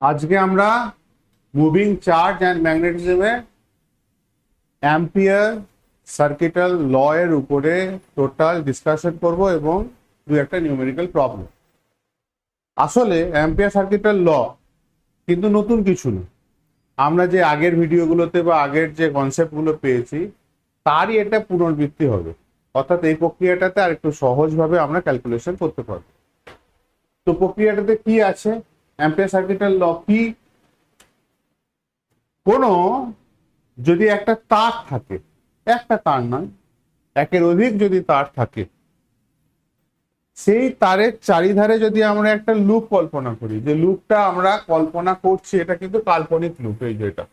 আজকে আমরা moving charge and ম্যাগনেটিজমে ampere সার্কিটাল ল এর উপরে টোটাল ডিসকাশন করব এবং দু একটা নিউমেরিক্যাল প্রবলেম। আসলে অ্যাম্পিয়ার সার্কিটাল ল কিন্তু নতুন কিছু না, আমরা যে আগের ভিডিওগুলোতে বা আগের যে কনসেপ্টগুলো পেয়েছি তারই এটা পুনরাবৃত্তি হবে, অর্থাৎ এই প্রক্রিয়াটাতে আর একটু সহজভাবে আমরা ক্যালকুলেশন করতে পারবো। তো প্রক্রিয়াটাতে কি আছে, অ্যাম্পিয়ার সার্কিটাল ল কি, কোনো যদি একটা তার থাকে, একটা তার নয় একের অধিক যদি তার থাকে, সেই তারের চারিধারে যদি আমরা একটা লুপ কল্পনা করি, যে লুপটা আমরা কল্পনা করছি এটা কিন্তু কাল্পনিক লুপ, এই যে এটা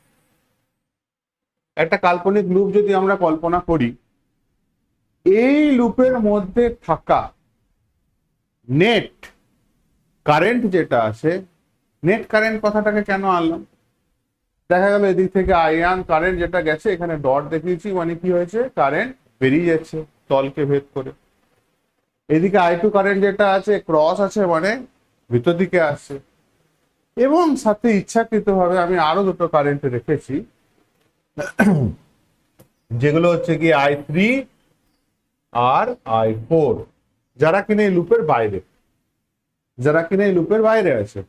একটা কাল্পনিক লুপ যদি আমরা কল্পনা করি, এই লুপের মধ্যে থাকা নেট কারেন্ট যেটা আছে, নেট কারেন্ট কথাটাকে কেন আনলাম, দেখা গেল এদিক থেকে আয়ন কারেন্ট যেটা গেছে, এখানে ডট দেখিয়েছি মানে কি হয়েছে, কারেন্ট বেরিয়ে যাচ্ছে তলকে ভেদ করে। এদিকে I2 কারেন্ট যেটা আছে ক্রস আছে মানে ভিতর দিকে আসছে, এবং সাথে ইচ্ছাকৃতভাবে আমি আরো দুটো কারেন্ট রেখেছি যেগুলো হচ্ছে কি I3 আর I4, যারা কিনা এই লুপের বাইরে, যারা কিনা এই লুপের বাইরে আছে।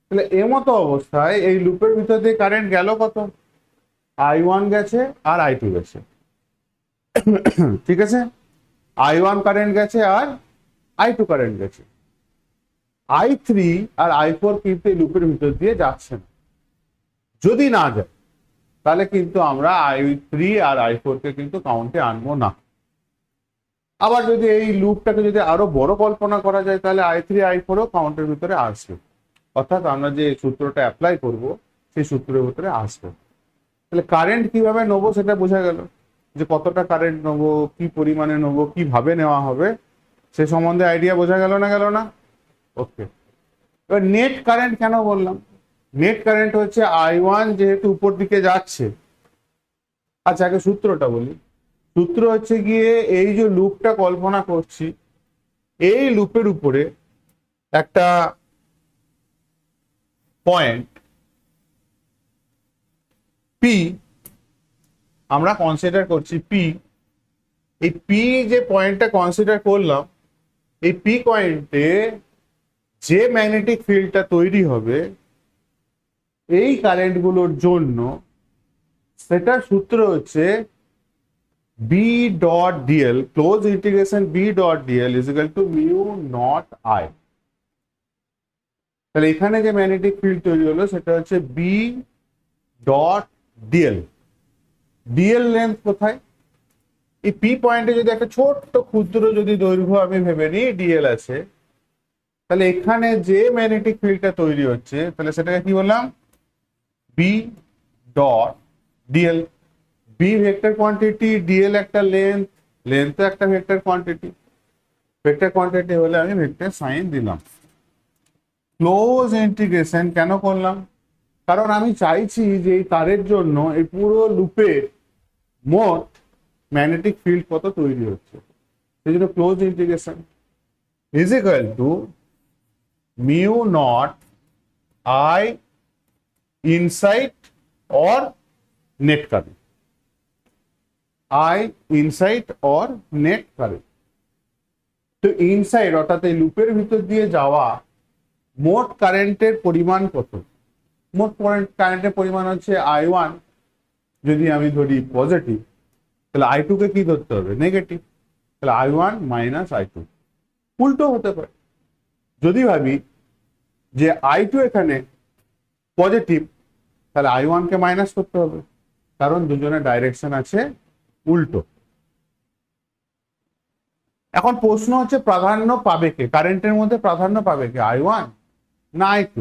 তাহলে এমতো অবস্থায় এই লুপের ভিতর দিয়ে কারেন্ট গেল কত, I1 গেছে আর I2 গেছে, ঠিক আছে, I1 কারেন্ট গেছে আর I2 কারেন্ট গেছে। I3 আর I4 কিন্তু এই লুপের ভিতর দিয়ে যাচ্ছে না, যদি না যায় তাহলে কিন্তু আমরা I3 আর I4 কে কিন্তু কাউন্টে আনবো না। আবার যদি এই লুপটাকে যদি আরো বড় কল্পনা করা যায় তাহলে I3 I4 ও কাউন্টের ভিতরে আসবে, অর্থাৎ আমরা যে সূত্রটা অ্যাপ্লাই করব সেই সূত্রের ভিতরে আসবে। তাহলে কারেন্ট কিভাবে নেবো সেটা বোঝা গেল, যে কতটা কারেন্ট নেবো, কি পরিমাণে নেবো, কিভাবে নেওয়া হবে সে সম্বন্ধে আইডিয়া বোঝা গেল না, গেল না? ওকে, এবার নেট কারেন্ট কেন বললাম, নেট কারেন্ট হচ্ছে I1 যেহেতু উপর দিকে যাচ্ছে। আচ্ছা আগে সূত্রটা বলি, সূত্র হচ্ছে গিয়ে এই যে লুপটা কল্পনা করছি, এই লুপের উপরে একটা পয়েন্ট পি আমরা কনসিডার করছি, পি, এই পি যে পয়েন্টটা কনসিডার করলাম, এই পি পয়েন্টে যে ম্যাগনেটিক ফিল্ডটা তৈরি হবে এই কারেন্টগুলোর জন্য, সেটার সূত্র হচ্ছে B dot DL, close integration B dot DL is equal to mu naught I. তাহলে এখানে যে ম্যাগনেটিক ফিল্ড তৈরি হলো সেটা হচ্ছে B dot DL. DL length কোথায়, এই পি পয়েন্টে যদি একটা ছোট্ট ক্ষুদ্র যদি দৈর্ঘ্য আমি ভেবে নিই ডিএল আছে, তাহলে এখানে যে ম্যাগনেটিক ফিল্ডটা তৈরি হচ্ছে তাহলে সেটাকে কি বললাম, B dot DL. B vector quantity, DL একটা লেন্থ, লেন্থ একটা ভেক্টর কোয়ান্টিটি, ভেক্টর কোয়ান্টিটি হলে আমি ভেক্টর সাইন দিলাম। ক্লোজ ইন্টিগ্রেশন কেন করলাম, কারণ আমি চাইছি যে এই তারের জন্য এই পুরো লুপে মোট ম্যাগনেটিক ফিল্ড কত তৈরি হচ্ছে, সেই জন্য close integration is equal to mu naught I inside or net current, I inside or net current. তো ইনসাইড অর্থাৎ এই লুপের ভিতর দিয়ে যাওয়া মোট কারেন্টের পরিমাণ কত, মোট কারেন্টের পরিমাণ হচ্ছে I1 যদি আমি ধরি পজিটিভ, তাহলে I2 কে কি ধরতে হবে, নেগেটিভ, তাহলে I1 মাইনাস I2। উল্টো হতে পারে, যদি ভাবি যে I2 এখানে পজিটিভ তাহলে I1 কে মাইনাস করতে হবে, কারণ দুজনের ডাইরেকশন আছে উল্টো। এখন প্রশ্ন হচ্ছে প্রাধান্য পাবে কে, কারেন্টের মধ্যে প্রাধান্য পাবে কে, I1 না I2?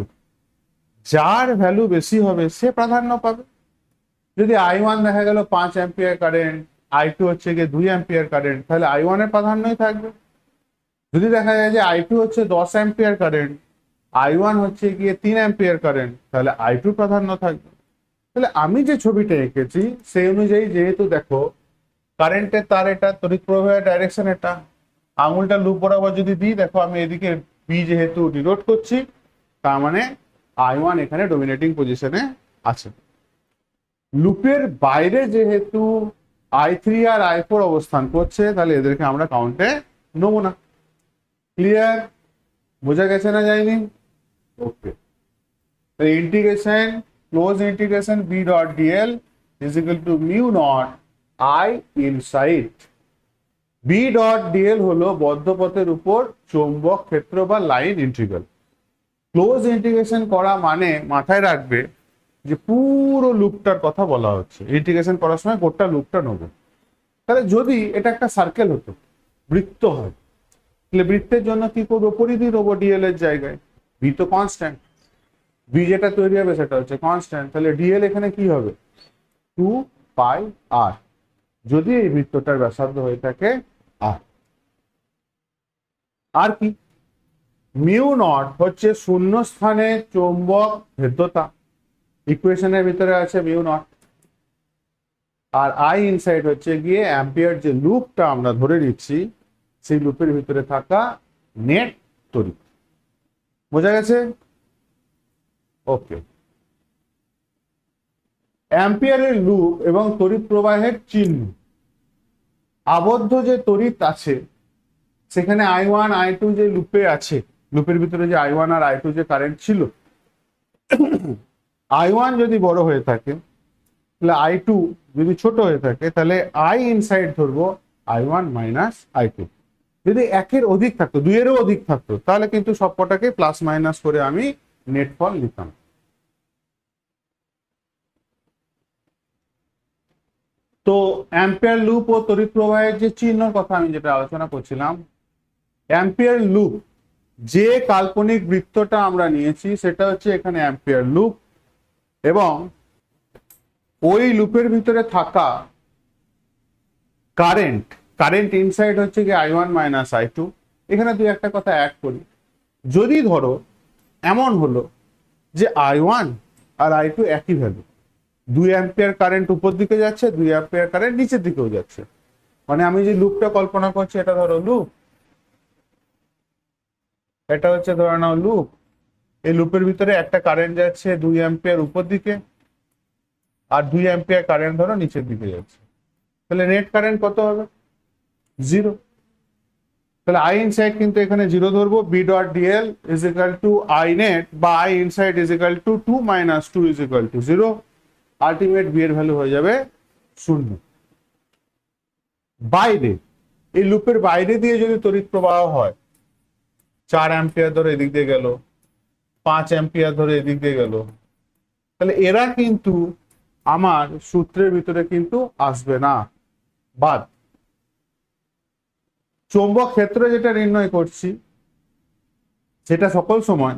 যার ভ্যালু বেশি হবে সে প্রাধান্য পাবে। যদি I1 দেখা গেল 5 অ্যাম্পিয়ার কারেন্ট, I2 হচ্ছে গিয়ে 2 অ্যাম্পিয়ার কারেন্ট, তাহলে I1 এর প্রাধান্যই থাকবে। যদি দেখা যায় যে I2 হচ্ছে 10 অ্যাম্পিয়ার কারেন্ট, I1 হচ্ছে গিয়ে 3 অ্যাম্পিয়ার কারেন্ট, তাহলে I2 প্রাধান্য থাকবে। তাহলে আমি যে ছবিটা এঁকেছি সেই অনুযায়ী, যেহেতু দেখো কারেন্টের তার এটা, তড়িৎ প্রবাহের ডাইরেকশন এটা, আঙুলটা লুপ বরাবর যদি দিই, দেখো আমি এদিকে বি যেহেতু ডিনোট করছি, তার মানে I1 এখানে ডমিনেটিং পজিশনে আছে। লুপের বাইরে যেহেতু I3 আর I4 অবস্থান করছে, তাহলে এদেরকে আমরা কাউন্টে নেবো না। ক্লিয়ার? বোঝা গেছে না যায়নি? Okay, integration, close integration B dot dl is equal to mu naught I inside। B dot dl হলো বদ্ধপথের উপর চৌম্বক ক্ষেত্র বা লাইন ইন্টিগ্রাল। ক্লোজ ইন্টিগ্রেশন করা মানে মাথায় রাখবে যে পুরো লুপটার কথা বলা হচ্ছে। ইন্টিগ্রেশন করার সময় গোটা লুপটা নেবো। তাহলে যদি এটা একটা সার্কেল হতো, বৃত্ত হয়, তাহলে বৃত্তের জন্য কি করবো? পরিধি নেবো ডিএল এর জায়গায়। বি তো কনস্ট্যান্ট, বি যেটা তৈরি হবে সেটা হচ্ছে কনস্ট্যান্ট, তাহলে ডিএল এখানে কি হবে? 2πr, যদি এই বৃত্তটার ব্যাসার্ধ হয়ে থাকে আর। আর কি? মিউ নট হচ্ছে শূন্য স্থানে চৌম্বক ভেদ্যতা, ইকুয়েশনের ভিতরে আছে মিউ নট। আর আই ইনসাইড হচ্ছে গিয়ে অ্যাম্পিয়ার যে লুপটা আমরা ধরে নিচ্ছি, সেই লুপের ভিতরে থাকা নেট তড়িৎ। বোঝা গেছে? ওকে, অ্যাম্পিয়ারের লুপ এবং তড়িৎ প্রবাহের চিহ্ন। আবদ্ধ যে তড়িৎ আছে সেখানে I1 I2 যে লুপে আছে, লুপের ভিতরে যে I1 আর I2 যে কারেন্ট ছিল, I1 যদি বড় হয়ে থাকে তাহলে I2 যদি ছোট হয়ে থাকে, তাহলে I ইনসাইড ধরবো I1 মাইনাস I2। যদি একের অধিক থাকতো, দুইয়েরও অধিক থাকতো, তাহলে কিন্তু সবকটাকে প্লাস মাইনাস করে আমি নেটফল নিতাম। তো অ্যাম্পিয়ার লুপ ও তড়িৎ প্রবাহের যে চিহ্নের কথা আমি যেটা আলোচনা করছিলাম, অ্যাম্পিয়ার লুপ, যে কাল্পনিক বৃত্তটা আমরা নিয়েছি সেটা হচ্ছে এখানে অ্যাম্পিয়ার লুপ, এবং ওই লুপের ভিতরে থাকা কারেন্ট, কারেন্ট ইনসাইড হচ্ছে কি I1 মাইনাস I2। এখানে দুই একটা কথা অ্যাড করি। যদি ধরো এমন হলো যে I1 আর I2 একই ভ্যালু, 2 অ্যাম্পিয়ার কারেন্ট উপর দিকে যাচ্ছে, 2 অ্যাম্পিয়ার কারেন্ট নিচের দিকেও যাচ্ছে, মানে আমি যে লুপটা কল্পনা করছি এটা ধরো লুপ, এটা হচ্ছে ধরে নাও লুপ। এই লুপের ভিতরে একটা কারেন্ট যাচ্ছে 2 অ্যাম্পিয়ার উপর দিকে, আর 2 অ্যাম্পিয়ার কারেন্ট ধরো নিচের দিকে যাচ্ছে, তাহলে নেট কারেন্ট কত হবে? 0। তাহলে I ইনসাইড কিন্তু এখানে 0 ধরবো। B dot DL is equal two I net বা I inside is equal two 2 minus 2 is equal two 0। Ultimate B এর ভ্যালু হয়ে যাবে 0। বাইরে, এই লুপের বাইরে দিয়ে যদি তড়িৎ প্রবাহ হয়, 4 অ্যাম্পিয়ার ধরে এদিক দিয়ে গেল, 5 অ্যাম্পিয়ার ধরে এদিক দিয়ে গেল, তাহলে এরা কিন্তু আমার সূত্রের ভিতরে কিন্তু আসবে না, বাদ। চৌম্বক ক্ষেত্র যেটা নির্ণয় করছি সেটা সকল সময়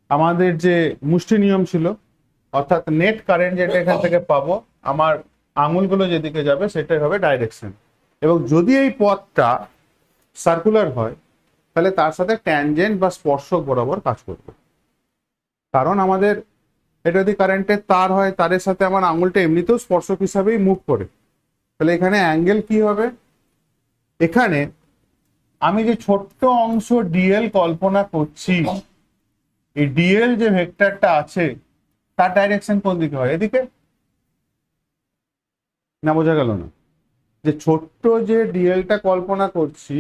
আমাদের যে মুষ্টি নিয়ম ছিল, অর্থাৎ নেট কারেন্ট যেটা এখান থেকে পাবো, আমার আঙুলগুলো যেদিকে যাবে সেটাই হবে ডাইরেকশন। এবং যদি এই পথটা সার্কুলার হয়, তাহলে তার সাথে ট্যানজেন্ট বা স্পর্শক বরাবর কাজ করবে। কারণ আমাদের এটা যদি কারেন্টের তার হয়, তারের সাথে আমার আঙুলটা এমনিতেও স্পর্শক হিসাবেই মুভ করে, তাহলে এখানে অ্যাঙ্গেল কি হবে? এখানে আমি যে ছোট্ট অংশ ডিএল কল্পনা করছি, এই ডিএল যে ভেক্টরটা আছে তার ডাইরেকশন কোন দিকে হয়? এদিকে না? বোঝা গেল না? যে ছোট্ট যে ডিএলটা কল্পনা করছি,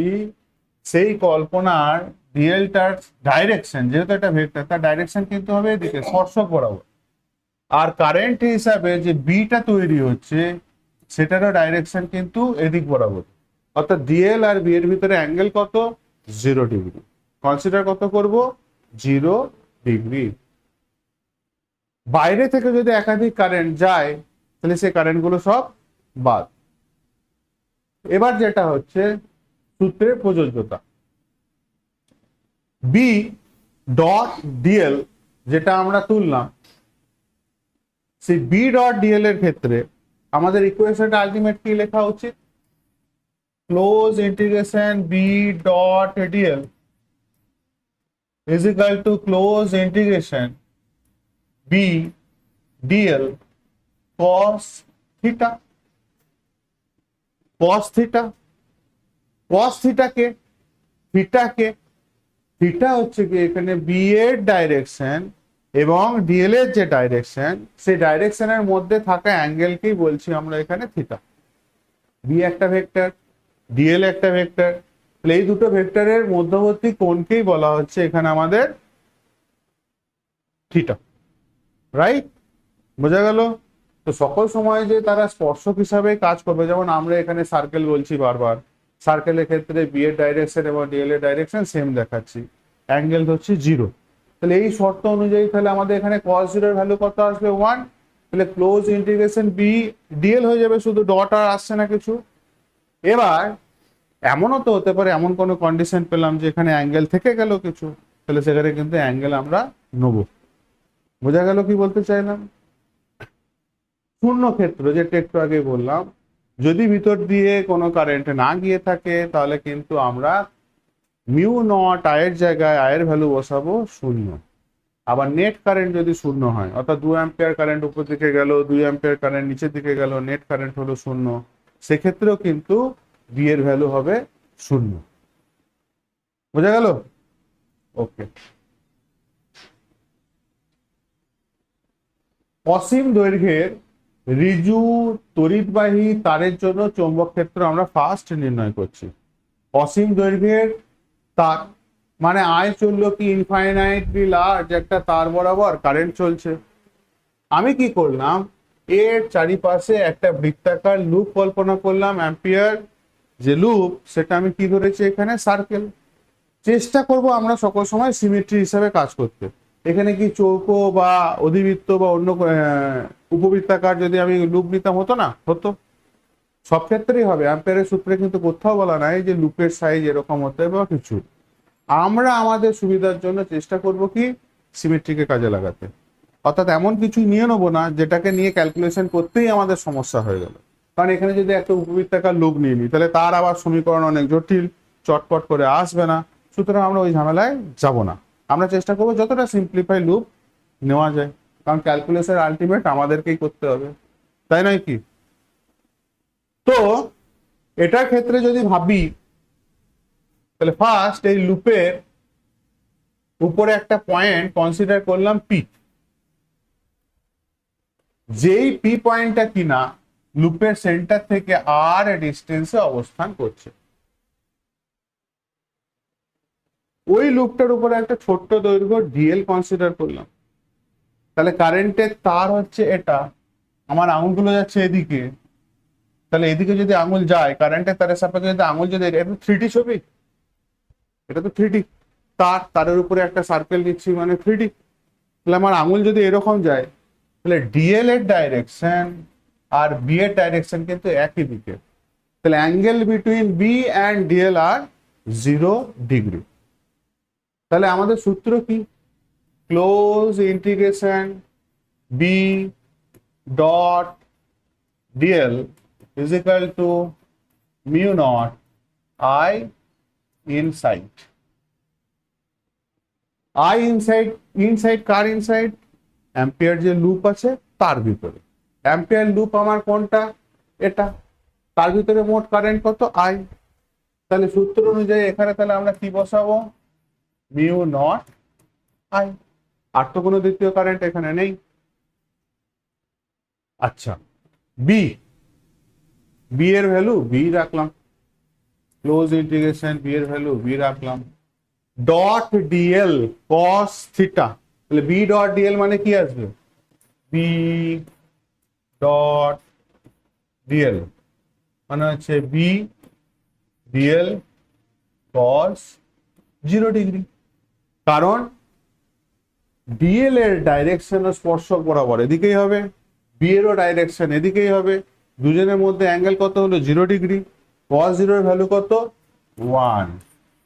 সেই কল্পনার ডিএলটার ডাইরেকশন, যেহেতু একটা ভেক্টর, তার ডাইরেকশন কিন্তু হবে এদিকে, স্পর্শক বরাবর। আর কারেন্ট হিসাবে যে বিটা তৈরি হচ্ছে সেটারও ডাইরেকশন কিন্তু এদিক বরাবর। অর্থাৎ ডিএল আর বি এর ভিতরে অ্যাঙ্গেল কত? 0 ডিগ্রি। কনসিডার কত করব? 0 ডিগ্রি। বাইরে থেকে যদি একাধিক কারেন্ট যায়, তাহলে সেই কারেন্টগুলো সব বাদ। এবার যেটা হচ্ছে সূত্রের প্রযোজ্যতা, বি ডট ডিএল যেটা আমরা তুললাম, সেই বি ডট ডিএল এর ক্ষেত্রে আমাদের ইকুয়েশনটা আলটিমেট কি লেখা উচিত? Close integration B dot DL is equal to close integration b dl cos theta। cos theta, cos theta K, theta K, theta হচ্ছে কি এখানে b এর ডাইরেকশন এবং ডিএল এর যে ডাইরেকশন, সেই ডাইরেকশনের মধ্যে থাকা অ্যাঙ্গেলকেই বলছি আমরা এখানে থিটা। বি একটা ভেক্টর, ডিএল একটা ভেক্টর, তাহলে এই দুটো ভেক্টরের মধ্যবর্তী কোণকেই বলা হচ্ছে এখানে আমাদের থিটা। রাইট? বোঝা গেল? তো সকল সময় যে তারা স্পর্শক হিসাবে কাজ করবে, যেমন আমরা এখানে সার্কেল বলছি বারবার, সার্কেলের ক্ষেত্রে বি এর ডাইরেকশন এবং ডিএল এর ডাইরেকশন সেম দেখাচ্ছি, অ্যাঙ্গেল হচ্ছে 0। তাহলে এই শর্ত অনুযায়ী তাহলে আমাদের এখানে cos 0 এর ভ্যালু কত আসবে? 1। তাহলে ক্লোজ ইন্টিগ্রেশন বি ডিএল হয়ে যাবে, শুধু ডট আর আসছে না কিছু। এবার এমনও তো হতে পারে, এমন কোনো কন্ডিশন পেলাম যে এখানে অ্যাঙ্গেল থেকে গেল কিছু, তাহলে সেখানে কিন্তু অ্যাঙ্গেল আমরা নেবো। বোঝা গেল কি বলতে চাইলাম? শূন্য ক্ষেত্র যেটা একটু আগে বললাম, যদি ভিতর দিয়ে কোনো কারেন্ট না গিয়ে থাকে তাহলে কিন্তু আমরা মিউ নট আয়ের জায়গায় আয়ের ভ্যালু বসাবো 0। আবার নেট কারেন্ট যদি 0 হয়, অর্থাৎ 2 অ্যাম্পিয়ার কারেন্ট উপর দিকে গেল, 2 অ্যাম্পিয়ার কারেন্ট নিচের দিকে গেল, নেট কারেন্ট হলো 0, সেক্ষেত্রেও কিন্তু বি এর ভ্যালু হবে 0। বোঝা গেল? ওকে। অসীম দৈর্ঘ্যের ঋজু তড়িৎবাহী তারের জন্য চৌম্বক ক্ষেত্র আমরা ফার্স্ট নির্ণয় করছি। অসীম দৈর্ঘ্যের তার মানে আয় চললো কি ইনফাইনাইটলি লার্জ একটা তার বরাবর কারেন্ট চলছে। আমি কি করলাম, এর চারিপাশে একটা বৃত্তাকার লুপ কল্পনা করলাম, অ্যাম্পিয়ার যে লুপ সেটা আমি কি ধরেছি এখানে সার্কেল। চেষ্টা করব আমরা সকল সময় সিমেট্রি হিসাবে কাজ করতে। এখানে কি চৌকো বা অধিবৃত্ত বা অন্য উপবৃত্তাকার যদি আমি লুপ নিতাম হতো না? হতো। সব ক্ষেত্রেই হবে, অ্যাম্পিয়ারের সূত্রে কিন্তু কোথাও বলা নাই যে লুপের সাইজ এরকম হতে বা কিছু। আমরা আমাদের সুবিধার জন্য চেষ্টা করব কি সিমেট্রিকে কাজে লাগাতে, অর্থাৎ এমন কিছু নিয়ে নেবো না যেটাকে নিয়ে ক্যালকুলেশন করতেই আমাদের সমস্যা হয়ে গেল। কারণ এখানে যদি একটা উপবৃত্তাকার লুপ নিয়ে নিই তাহলে তার আবার সমীকরণ অনেক জটিল, চটপট করে আসবে না। সুতরাং আমরা ওই ঝামেলায় যাব না, আমরা চেষ্টা করবো যতটা সিম্পলিফাই লুপ নেওয়া যায়, কারণ ক্যালকুলেশন আলটিমেট আমাদেরকেই করতে হবে, তাই নয় কি? তো এটার ক্ষেত্রে যদি ভাবি তাহলে ফার্স্ট এই লুপের উপরে একটা পয়েন্ট কনসিডার করলাম পি। যেই পি পয়েন্টটা কিনা লুপের সেন্টার থেকে আর ডিস্টেন্সে অবস্থান করছে, ওই লুপটার উপরে একটা ছোট্ট দৈর্ঘ্য ডিএল কনসিডার করলাম। তাহলে কারেন্টের তার হচ্ছে এটা, আমার আঙুলগুলো যাচ্ছে এদিকে, তাহলে এদিকে যদি আঙুল যায় কারেন্টের তারের সাপেক্ষে যদি আঙুল যদি, এটা 3D ছবি, এটা তো 3D তারের উপরে একটা সার্কেল নিচ্ছি মানে 3D। তাহলে আমার আঙুল যদি এরকম যায় তাহলে ডিএল এর ডাইরেকশন আর বি এর ডাইরেকশন কিন্তু একই দিকে, তাহলে angle between B and DL আর 0 ডিগ্রি। তাহলে আমাদের সূত্র কি? Close integration B dot DL is equal to mu naught I inside. I inside, inside কার ইনসাইড? অ্যাম্পিয়ার যে লুপ আছে তার ভিতরে। অ্যাম্পিয়ার লুপ আমার কোনটা? এটা। তার ভিতরে মোট কারেন্ট কত? আই। তাহলে সূত্র অনুযায়ী এখানে তাহলে আমরা কি বসাবো? Mu naught I. আর তো কোনো দ্বিতীয় কারেন্ট এখানে নেই। আচ্ছা, বি, বি এর ভ্যালু বি রাখলাম, ক্লোজ ইন্টিগ্রেশন বি এর ভ্যালু বি রাখলাম, ডট ডিএল কস থিটা। তাহলে বি ডট ডিএল মানে কি আসবে? বি ডট ডিএল মানে হচ্ছে বি ডিএল কস 0 ডিগ্রি। কারণ ডিএল এর ডাইরেকশন ও স্পর্শক বরাবর এদিকেই হবে, বি এরও ডাইরেকশন এদিকেই হবে, দুজনের মধ্যে অ্যাঙ্গেল কত হলো? 0 ডিগ্রি। cos 0 এর ভ্যালু কত? 1।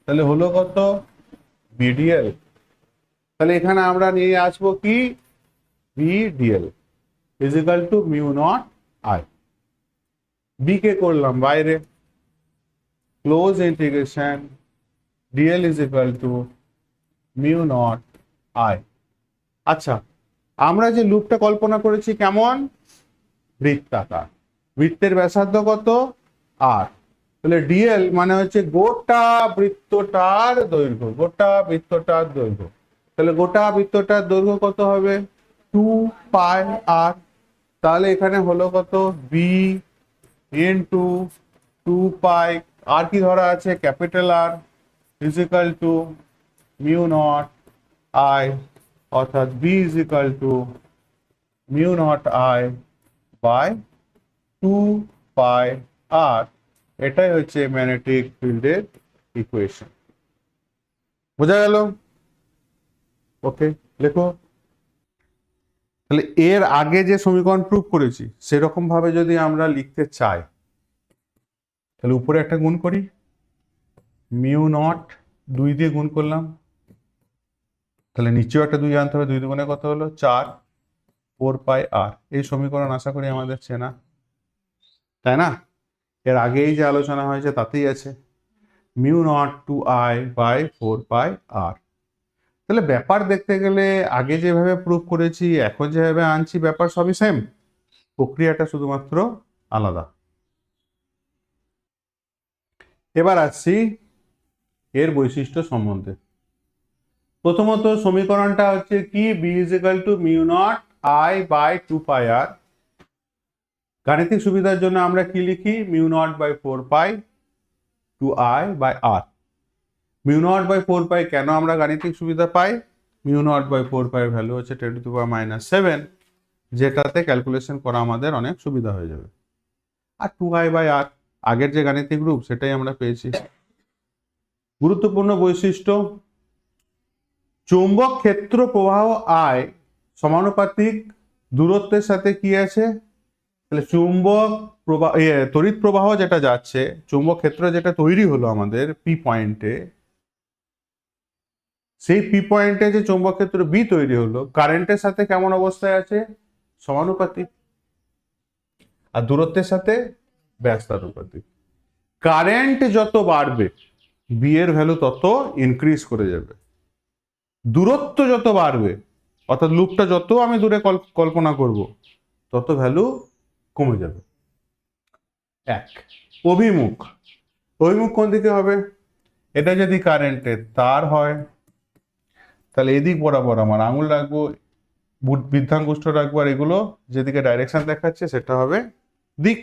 তাহলে হলো কত? বিডিএল। তাহলে এখানে আমরা নিয়ে আসবো কি? B D L is equal to mu naught I. B কে করলাম বাইরে, close integration DL is equal to mu naught I. আচ্ছা, আমরা যে লুপটা কল্পনা করেছি কেমন? বৃত্তাকার। বৃত্তের ব্যাসার্ধ কত? আর। তাহলে ডিএল মানে হচ্ছে গোটা বৃত্তটার দৈর্ঘ্য, গোটা বৃত্তটার দৈর্ঘ্য। তাহলে গোটা বৃত্তটার দৈর্ঘ্য কত হবে 2πr। তাহলে এখানে হলো কত বি ইনটু 2π, আর কি ধরা আছে capital R is equal to mu naught I, অর্থাৎ B is equal to mu naught I by 2πr। এটাই হচ্ছে ম্যাগনেটিক ফিল্ডের ইকুয়েশন। বোঝা গেল? ওকে, লেখো। তাহলে এর আগে যে সমীকরণ প্রুফ করেছি সেরকম ভাবে যদি আমরা লিখতে চাই, তাহলে উপরে একটা গুণ করি, মিউ নট 2 দিয়ে গুণ করলাম, তাহলে নিচেও একটা 2 আনতে হবে, 2 দুগুণে কত হলো 4, 4πr। এই সমীকরণ আশা করি আমাদের চেনা, তাই না? এর আগেই যে আলোচনা হয়েছে তাতেই আছে mu not 2i by 4πr। তাহলে ব্যাপার দেখতে গেলে আগে যেভাবে প্রুফ করেছি এখন যেভাবে আনছি ব্যাপার সবই সেম, প্রক্রিয়াটা শুধুমাত্র আলাদা। এবার আসছি এর বৈশিষ্ট্য সম্বন্ধে। প্রথমত সমীকরণটা হচ্ছে কি, B is equal to mu naught I by 2πr। গাণিতিক সুবিধার জন্য আমরা কি লিখি, mu naught by 4π 2i by r। Mu naught by 4π কেন আমরা গাণিতিক সুবিধা পাই, মিউ নট বাই 4π এর ভ্যালু হচ্ছে 10⁻⁷, যেটাতে ক্যালকুলেশন করা আমাদের অনেক সুবিধা হয়ে যাবে। আর 2i বাই r আগের যে গাণিতিক রূপ সেটাই আমরা পেয়েছি। গুরুত্বপূর্ণ বৈশিষ্ট্য, চৌম্বক ক্ষেত্র প্রবাহ I সমানুপাতিক দূরত্বের সাথে কি আছে, তাহলে চুম্বক প্রবাহ তড়িৎ প্রবাহ যেটা যাচ্ছে, চুম্বক ক্ষেত্র যেটা তৈরি হলো আমাদের পি পয়েন্টে, সেই পি পয়েন্টে যে চৌম্বক ক্ষেত্র বি তৈরি হলো কারেন্টের সাথে কেমন অবস্থায় আছে, সমানুপাতিক, আর দূরত্বের সাথে ব্যস্তানুপাতিক। কারেন্ট যত বাড়বে বি এর ভ্যালু তত ইনক্রিজ করে যাবে, দূরত্ব যত বাড়বে অর্থাৎ লুপটা যত আমি দূরে কল্পনা করব তত ভ্যালু কমে যাবে। এক, অভিমুখ, অভিমুখ কোন দিকে হবে, এটা যদি কারেন্টের তার হয় তাহলে এদিক বরাবর আমার আঙুল রাখবো, বৃদ্ধাঙ্গুষ্ঠ রাখবো, আর এগুলো যেদিকে ডাইরেকশন দেখাচ্ছে সেটা হবে দিক।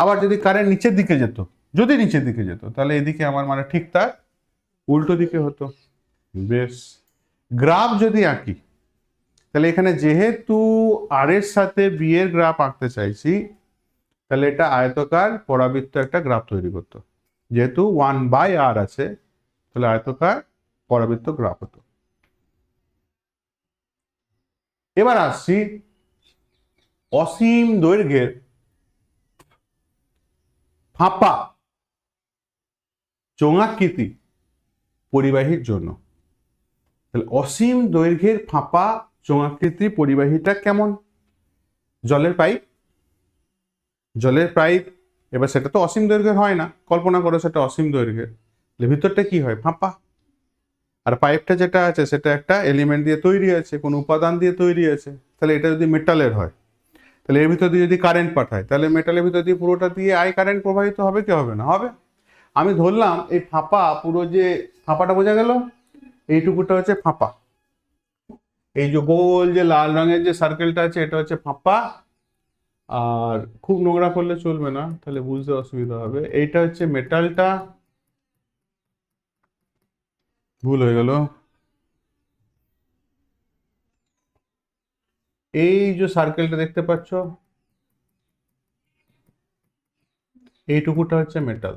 আবার যদি কারেন্ট নিচের দিকে যেত, যদি নিচের দিকে যেত তাহলে এদিকে আমার মানে ঠিক তার উল্টো দিকে হতো। বেশ, গ্রাফ যদি আঁকি তাহলে এখানে যেহেতু আর এর সাথে বি এর গ্রাফ আঁকতে চাইছি তাহলে এটা আয়তকার পরাবৃত্ত একটা গ্রাফ তৈরি করতো, যেহেতু 1/r আছে তাহলে আয়তকার পরাবৃত্ত গ্রাফ হতো। এবার আসছি অসীম দৈর্ঘ্যের ফাঁপা চোঙাকৃতি পরিবাহীর জন্য। তাহলে অসীম দৈর্ঘ্যের ফাঁপা চোঙাকৃতি পরিবাহীটা কেমন, জলের পাইপ, জলের পাইপ, এবার সেটা তো অসীম দৈর্ঘ্যের হয় না, কল্পনা করো সেটা অসীম দৈর্ঘ্যের, ভিতরটা কি হয় ফাঁপা, আর পাইপটা যেটা আছে সেটা একটা এলিমেন্ট দিয়ে তৈরি আছে, কোন উপাদান দিয়ে তৈরি আছে। তাহলে এটা যদি মেটালের হয় তাহলে এর ভিতর দিয়ে যদি কারেন্ট পাঠায় তাহলে মেটালের ভিতর দিয়ে পুরোটা দিয়ে আই কারেন্ট প্রবাহিত হবে কি হবে না, হবে। আমি ধরলাম এই ফাঁপা, পুরো যে ফাঁপাটা বোঝা গেল, এইটুকুটা হচ্ছে ফাঁপা, এই যে গোল যে লাল রঙের যে সার্কেলটা আছে এটা হচ্ছে ফাঁপা। আর খুব নোংরা করলে চলবে না, তাহলে বুঝতে অসুবিধা হবে। এইটা হচ্ছে মেটালটা, ভুল হয়ে গেল, এই যে সার্কেলটা দেখতে পাচ্ছ এইটুকুটা হচ্ছে মেটাল।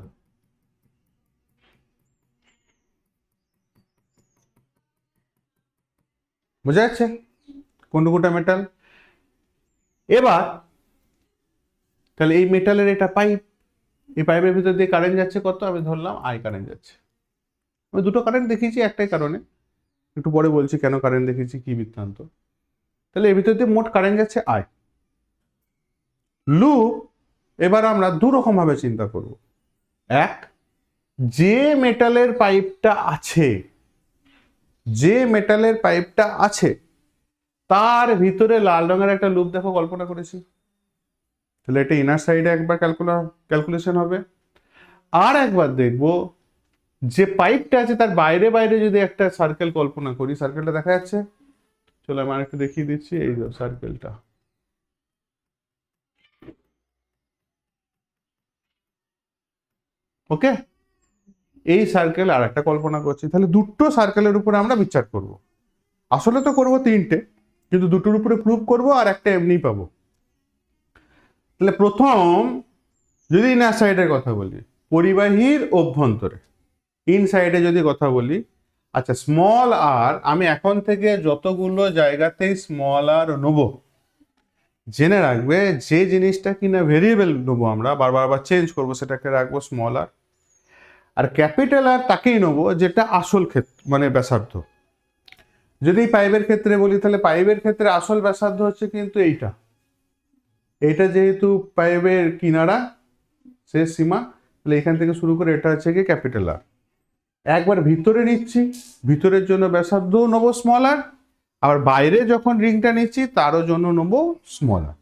বোঝা যাচ্ছে কোনটুকুটা মেটাল। এবার তাহলে এই মেটালের এটা পাইপ, এই পাইপের ভিতর দিয়ে কারেন্ট যাচ্ছে কত, আমি ধরলাম আই কারেন্ট যাচ্ছে। আমি দুটো কারেন্ট দেখিয়েছি একটাই কারণে, একটু পরে বলছি কেন কারেন্ট দেখিয়েছি কি বৃত্তান্ত। তাহলে এর ভিতর দিয়ে মোট কারেন্ট যাচ্ছে আই। লুপ এবার আমরা দু রকম ভাবে চিন্তা করব। এক, যে মেটালের পাইপটা আছে, যে মেটালের পাইপটা আছে তার ভিতরে লাল রঙের একটা লুপ দেখো কল্পনা করেছি, তাহলে এটা ইনার সাইডে একবার ক্যালকুলেশন হবে। আর একবার দেখব যে পাইপটা আছে তার বাইরে বাইরে যদি একটা সার্কেল কল্পনা করি, সার্কেলটা দেখা যাচ্ছে, চলো আমি আরেকটু দেখিয়ে দিচ্ছি, এই যে সার্কেলটা, ওকে, এই সার্কেল আর একটা কল্পনা করছি, তাহলে দুটো সার্কেলের উপরে আমরা বিচার করব। আসলে তো করব তিনটে, কিন্তু দুটোর উপরে প্রুভ করব আর একটা এমনি পাবো। তাহলে প্রথম যদি ইনার সাইডের কথা বলি, পরিবাহীর অভ্যন্তরে, ইনসাইডে যদি কথা বলি, আচ্ছা স্মল আর, আমি এখন থেকে যতগুলো জায়গাতেই স্মল আর নেব, জেনে রাখবে যে জিনিসটা কিনা ভেরিয়েবল নেবো আমরা, বারবার আবার চেঞ্জ করবো, সেটাকে রাখবো স্মল আর ক্যাপিটাল আর তাকেই নেবো যেটা আসল ক্ষেত্র মানে ব্যাসার্ধ। যদি পাইপের ক্ষেত্রে বলি, তাহলে পাইপের ক্ষেত্রে আসল ব্যাসার্ধ হচ্ছে কিন্তু এইটা, এইটা যেহেতু পাইপের কিনারা শেষ সীমা, তাহলে এখান থেকে শুরু করে এটা হচ্ছে কি ক্যাপিটাল আর। একবার ভিতরে নিচ্ছি, ভিতরের জন্য ব্যাসার্ধ নেবো স্মল আর, আবার বাইরে যখন রিংটা নিচ্ছি তারও জন্য নেবো স্মল আর।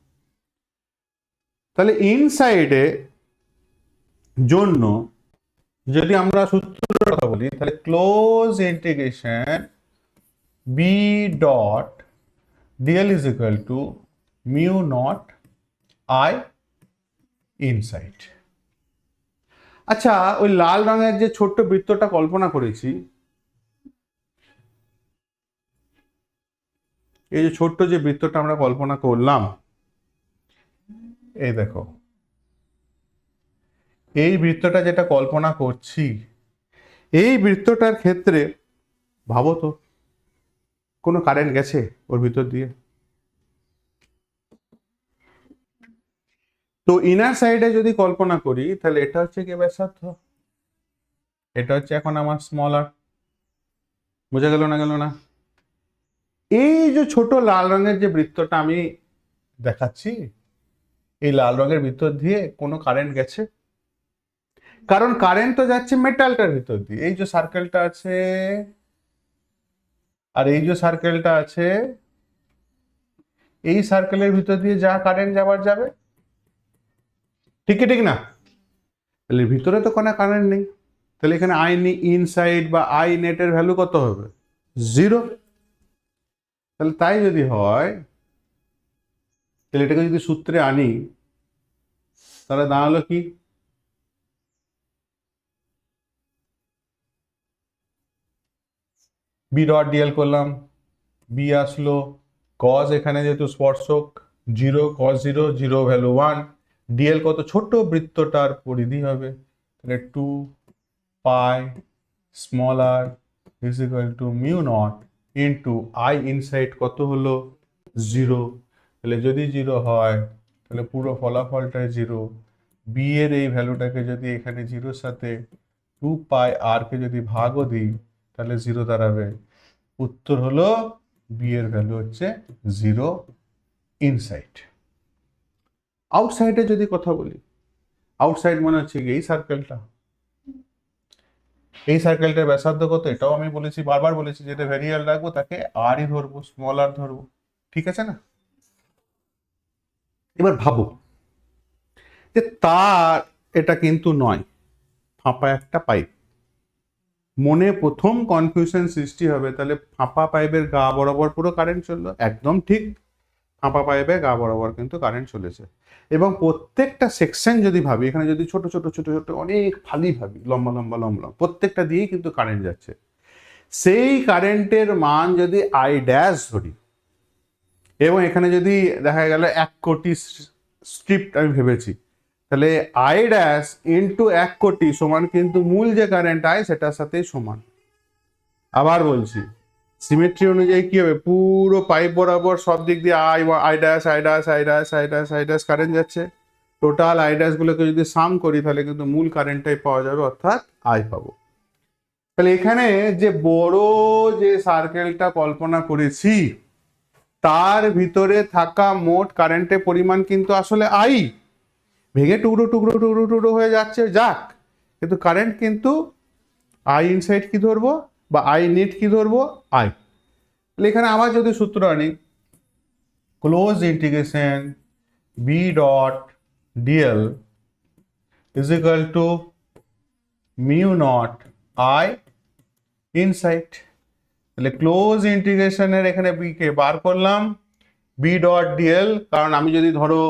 তাহলে ইনসাইডে জন্য যদি আমরা সূত্রের কথা বলি, তাহলে close integration B dot DL is equal to mu naught I inside. আচ্ছা, ওই লাল রঙের যে ছোট্ট বৃত্তটা কল্পনা করেছি, এই যে ছোট্ট যে বৃত্তটা আমরা কল্পনা করলাম, এই দেখো, এই বৃত্তটা যেটা কল্পনা করছি, এই বৃত্তটার ক্ষেত্রে ভাবো তো কোনো কারেন্ট গেছে ওর ভিতর দিয়ে? তো ইনার সাইডে যদি কল্পনা করি, তাহলে এটা হচ্ছে কি ব্যাসার্ধ, এটা হচ্ছে এখন আমার স্মল আর। বোঝা গেল না, গেল না? এই যে ছোট লাল রঙের যে বৃত্তটা আমি দেখাচ্ছি, এই লাল রঙের ভিতর দিয়ে কোনো কারেন্ট গেছে? কারণ কারেন্ট তো যাচ্ছে মেটালটার ভিতর দিয়ে, এই যে সার্কেলটা আছে আর এই যে সার্কেলটা আছে, এই সার্কেলের ভিতর দিয়ে যা কারেন্ট যাবার যাবে, ঠিক কি ঠিক না? তাহলে ভিতরে তো কোনো কারেন্ট নেই, তাহলে এখানে আই ইনসাইড বা আই নেটের ভ্যালু কত হবে? 0। তাহলে তাই যদি হয়, তাহলে এটাকে যদি সূত্রে আনি, তাহলে দাঁড়ালো কি? বি ডট ডিএল করলাম, বি আসলো, কজ এখানে যেহেতু স্পর্শক 0, কজ 0, 0 ভ্যালু 1, ডিএল কত, ছোট বৃত্তটার পরিধি হবে, তাহলে 2 pi small R is equal to mu naught into I inside কত হলো? 0। তাহলে যদি 0 হয় তাহলে পুরো ফলাফলটাই 0। বি এর এই ভ্যালুটাকে যদি এখানে 0-র সাথে 2 পাই আর কে যদি ভাগও দিই, তাহলে 0 দাঁড়াবে। উত্তর হলো বি এর ভ্যালু হচ্ছে 0 ইনসাইড। আউটসাইডে যদি কথা বলি, আউটসাইড মানে হচ্ছে এই সার্কেলটা, এই সার্কেলটার ব্যাসার্ধ কত, এটাও আমি বলেছি, বারবার বলেছি, যেটা ভেরিয়েবল রাখবো তাকে আরই ধরবো, স্মল আর ধরবো, ঠিক আছে না? এবার ভাবো যে তার এটা কিন্তু নয়, ফাঁপা একটা পাইপ। মনে প্রথম কনফিউশন সৃষ্টি হবে, তাহলে ফাঁপা পাইপের গা বরাবর পুরো কারেন্ট চললো, একদম ঠিক, ফাঁপা পাইপের গা বরাবর কিন্তু কারেন্ট চলেছে। এবং প্রত্যেকটা সেকশন যদি ভাবি, এখানে যদি ছোট ছোট ছোট ছোট অনেক ফালি ভাবি, লম্বা লম্বা লম্বা, প্রত্যেকটা দিয়েই কিন্তু কারেন্ট যাচ্ছে। সেই কারেন্টের মান যদি আই ড্যাশ ধরি, এবং এখানে যদি দেখা গেল 1 কোটি স্ট্রিপ আমি ভেবেছি, তাহলে আই ড্যাশ ইন্টু 1 কোটি সমান কিন্তু মূল যে কারেন্ট আই সেটার সাথেই সমান। আবার বলছি, সিমেট্রি অনুযায়ী কি হবে, পুরো পাইপ বরাবর সব দিক দিয়ে I dash I dash I dash I dash I dash current যাচ্ছে। টোটাল আই ড্যাশ গুলোকে যদি সাম করি, তাহলে কিন্তু মূল কারেন্টটাই পাওয়া যাবে, অর্থাৎ আই পাবো। তাহলে এখানে যে বড় যে সার্কেলটা কল্পনা করেছি, তার ভিতরে থাকা মোট কারেন্টের পরিমাণ কিন্তু আসলে আই, ভেঙে টুকরো টুকরো টুকরো টুকরো হয়ে যাচ্ছে যাক, কিন্তু কারেন্ট কিন্তু আই ইনসাইড কি ধরবো বা আই নেট কি ধরবো? আই। তাহলে এখানে আবার যদি সূত্র আনি, close integration B dot DL is equal to mu naught I inside. তাহলে ক্লোজ ইন্টিগ্রেশনের এখানে বি কে বার করলাম, বি ডট ডিএল, কারণ আমি যদি ধরো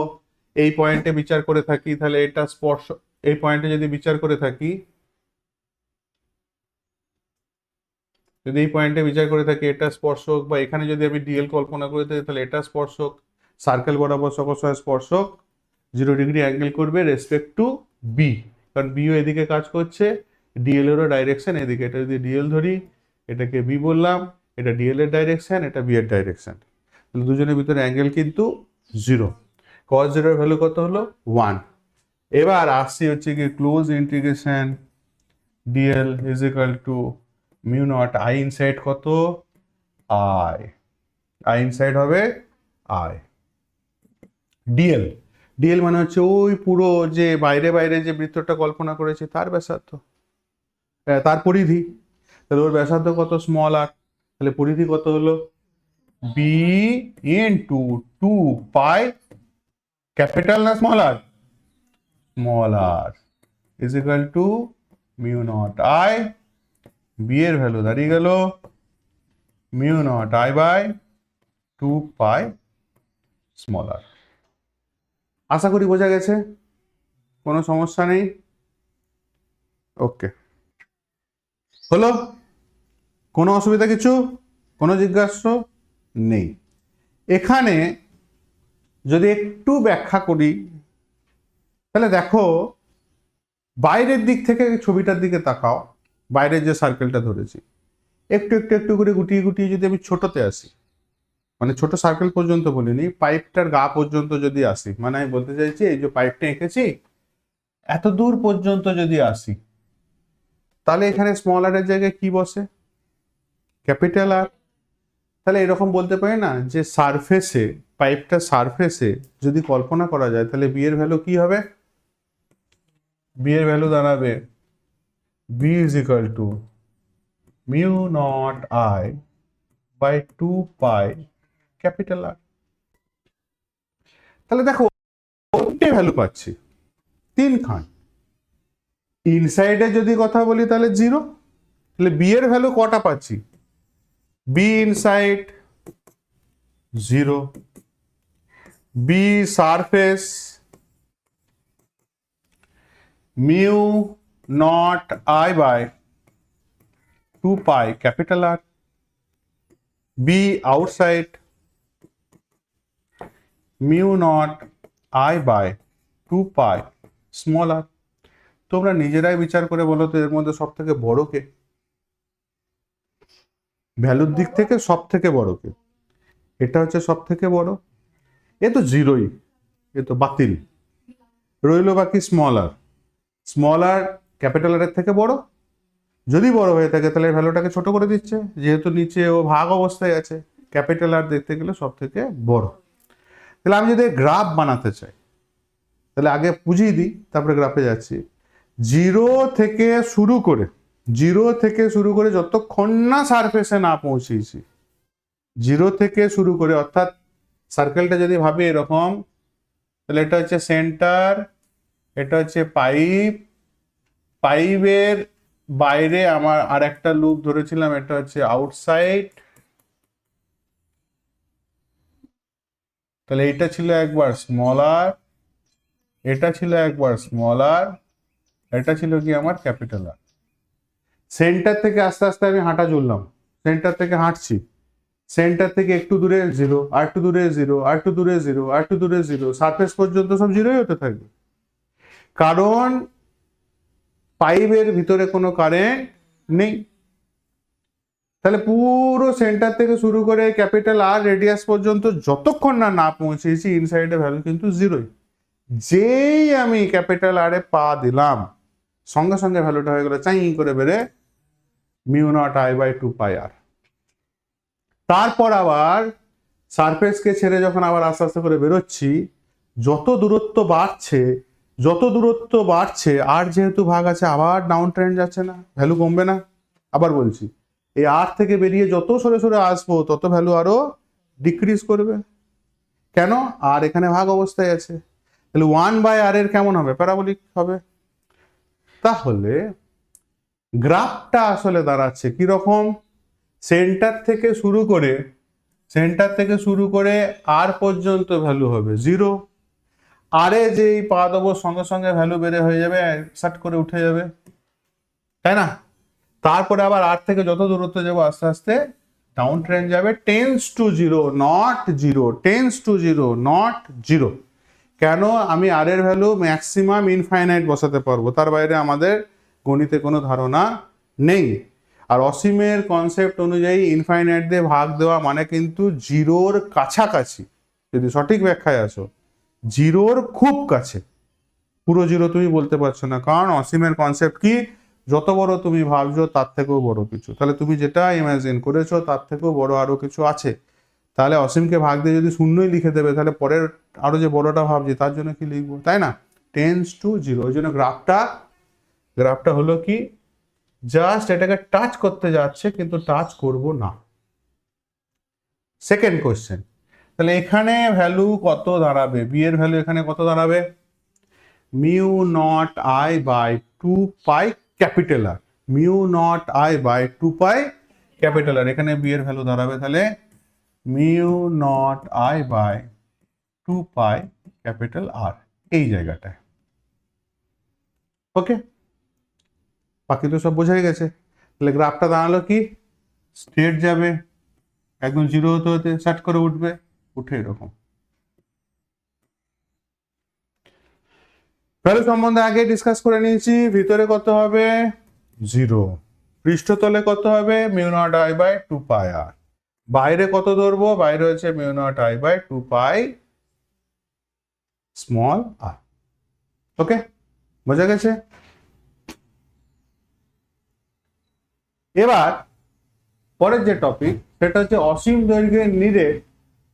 এই পয়েন্টে বিচার করে থাকি তাহলে এটা স্পর্শ, এই পয়েন্টে যদি বিচার করে থাকি, যদি এই পয়েন্টে বিচার করে থাকি এটা স্পর্শক, বা এখানে যদি আমি ডিএল কল্পনা করে থাকি তাহলে এটা স্পর্শক, সার্কেল বরাবর সকল স্পর্শক 0 ডিগ্রি অ্যাঙ্গেল করবে রেসপেক্ট টু বি, কারণ বিও এদিকে কাজ করছে, ডিএল এরও ডাইরেকশন এদিকে। এটা যদি ডিএল ধরি, এটাকে বি বললাম, এটা ডিএল এর ডাইরেকশন, এটা বি এর ডাইরেকশন, তাহলে দুজনের ভিতরে অ্যাঙ্গেল কিন্তু 0। cos 0 এর ভ্যালু কত হলো 1। এবার আসছি হচ্ছে কি close integration DL is equal to mu naught I inside কত আই, আই ইনসাইড হবে আই ডিএল। ডিএল মানে হচ্ছে ওই পুরো যে বাইরে বাইরে যে বৃত্তটা কল্পনা করেছি তার ব্যাসার্ধ, তার পরিধি। তাহলে ওর ব্যাসার্ধ কত স্মল আর, তাহলে পরিধি কত হলো বি ইনটু 2 পাই ক্যাপিটাল না small R, small R is equal to mu naught I, B এর ভ্যালু দাঁড়িয়ে গেল mu naught I by 2 pi small R. আশা করি বোঝা গেছে, কোনো সমস্যা নেই। ওকে, হলো? কোনো অসুবিধা কিছু, কোনো জিজ্ঞাসা নেই? এখানে যদি একটু ব্যাখ্যা করি তাহলে দেখো, বাইরের দিক থেকে ছবিটার দিকে তাকাও, বাইরের যে সার্কেলটা ধরেছি একটু একটু একটু করে গুটিয়ে গুটিয়ে যদি আমি ছোটতে আসি, মানে ছোট সার্কেল পর্যন্ত বলিনি, পাইপটার গা পর্যন্ত যদি আসি, মানে আমি বলতে চাইছি এই যে পাইপটা এঁকেছি এত দূর পর্যন্ত যদি আসি, তাহলে এখানে স্মল আর এর জায়গায় কি বসে ক্যাপিটাল আর। তাহলে এরকম বলতে পারি না যে সারফেসে, পাইপটা সারফেসে যদি কল্পনা করা যায় তাহলে বি এর ভ্যালু কি হবে, বি এর ভ্যালু দাঁড়াবে B is equal to mu naught I by 2 pi capital R. তাহলে দেখো তিনটে ভ্যালু পাচ্ছি, তিনখান। ইনসাইডে যদি কথা বলি তাহলে 0, তাহলে বি এর ভ্যালু কটা পাচ্ছি, B inside 0, B surface mu naught I by 2 pi capital R, B outside mu naught I by 2 pi small R. তোমরা নিজেরাই বিচার করে বলো তো এর মধ্যে সব থেকে বড় কে, ভ্যালুর দিক থেকে সব থেকে বড় কে? এটা হচ্ছে সব থেকে বড়, এ তো 0ই, এ তো বাতিল। রইলো বাকি স্মল আর, স্মল আর ক্যাপিটাল আর এর থেকে বড়, যদি বড় হয়ে থাকে তাহলে ভ্যালুটাকে ছোট করে দিচ্ছে, যেহেতু নিচে ও ভাগ অবস্থায় আছে, ক্যাপিটাল আর দেখতে গেলে সব থেকে বড়। তাহলে আমি যদি গ্রাফ বানাতে চাই তাহলে আগে বুঝিয়ে দিই তারপরে গ্রাফে যাচ্ছি। 0 থেকে শুরু করে, 0 থেকে শুরু করে যতক্ষণ না সারফেসে না পৌঁছেছি, 0 থেকে শুরু করে, অর্থাৎ সার্কেলটা যদি ভাবি এরকম, তাহলে এটা হচ্ছে সেন্টার, এটা হচ্ছে পাইপ, পাইপের বাইরে আমার আর একটা লুপ ধরেছিলাম, এটা হচ্ছে আউটসাইড। তাহলে এটা ছিল একবার স্মলার, এটা ছিল একবার স্মলার, এটা ছিল কি আমার ক্যাপিটাল আর। সেন্টার থেকে আস্তে আস্তে আমি হাঁটা চললাম, সেন্টার থেকে হাঁটছি, সেন্টার থেকে একটু দূরে 0, আর একটু দূরে 0, আর একটু দূরে 0, আর একটু দূরে 0, সারফেস পর্যন্ত সব 0ই হতে থাকবে, কারণ পাইপের ভিতরে কোনো কারেন্ট নেই। তাহলে পুরো সেন্টার থেকে শুরু করে ক্যাপিটাল আর রেডিয়াস পর্যন্ত যতক্ষণ না না পৌঁছেছি ইনসাইডে ভ্যালু কিন্তু 0ই। যেই আমি ক্যাপিটাল আর এ পা দিলাম সঙ্গে সঙ্গে ভ্যালুটা হয়ে গেল চাই করে বেড়ে mu naught I by 2 pi আর। তারপর আবার সারফেসকে ছেড়ে যখন আবার আস্তে আস্তে করে বেরোচ্ছি, যত দূরত্ব বাড়ছে, যত দূরত্ব বাড়ছে আর যেহেতু ভাগ আছে আবার ডাউন ট্রেন্ড যাচ্ছে না, ভ্যালু কমবে না। আবার বলছি, এই আর থেকে বেরিয়ে যত সরে সরে আসবো তত ভ্যালু আরো ডিক্রিজ করবে। কেন? আর এখানে ভাগ অবস্থায় আছে, তাহলে 1 বাই আর এর কেমন হবে, প্যারাবোলিক হবে। তাহলে গ্রাফটা আসলে দাঁড়াচ্ছে কিরকম, সেন্টার থেকে শুরু করে আর পর্যন্ত ভ্যালু হবে 0। আরে যেই পা দেবো সঙ্গে সঙ্গে ভ্যালু বেড়ে হয়ে যাবে, সাট করে উঠে যাবে, তাই না? তারপরে আবার আর থেকে যত দূরত্ব যাবো আস্তে আস্তে ডাউন ট্রেন যাবে, tends to zero not zero, tends to zero not zero. কেন? আমি আর এর ভ্যালু ম্যাক্সিমাম ইনফাইনাইট বসাতে পারবো, তার বাইরে আমাদের গণিতে কোনো ধারণা নেই। আর অসীমের কনসেপ্ট অনুযায়ী ইনফাইনাইট দিয়ে ভাগ দেওয়া মানে কিন্তু জিরোর কাছাকাছি, যদি সঠিক ব্যাখ্যায় আসো জিরোর খুব কাছে। পুরো জিরো তুমি বলতে পারছো না, কারণ অসীমের কনসেপ্ট কি, যত বড় তুমি ভাবছো তার থেকেও বড় কিছু, তাহলে তুমি যেটা ইমাজিন করেছো তার থেকেও বড় আরো কিছু আছে। তাহলে অসীমকে ভাগ দিয়ে যদি শূন্যই লিখে দেবে, তাহলে পরের আরো যে বড়টা ভাবছি তার জন্য কি লিখবো, তাই না? Tends to zero. ওই জন্য গ্রাফটা হলো কি, জাস্ট এটাকে টাচ করতে যাচ্ছে কিন্তু টাচ করব না। সেকেন্ড কোশ্চেন, তাহলে এখানে ভ্যালু কত দাঁড়াবে, বি এর ভ্যালু এখানে কত দাঁড়াবে, mu naught I by 2 pi capital R, mu naught I by 2 pi capital R, এখানে বি এর ভ্যালু দাঁড়াবে তাহলে mu naught I by 2 pi capital R, এই জায়গাটায়। ওকে, বাকি তো সব বোঝাই গেছে। তাহলে গ্রাফটা দাঁড়ালো কি, স্ট্রেট যাবে একদম জিরো হতে হতে সেট করে উঠবে, উঠে এরকম। ভ্যালু সম্বন্ধে আগে ডিসকাস করে নিয়েছি, ভিতরে কত হবে 0, পৃষ্ঠতলে কত হবে mu naught I by 2 pi R, বাইরে কত ধরবো, বাইরে হচ্ছে mu naught I by 2 pi small R. Okay, বোঝা গেছে? এবার পরের যে টপিক সেটা হচ্ছে অসীম দৈর্ঘ্যের নিরেট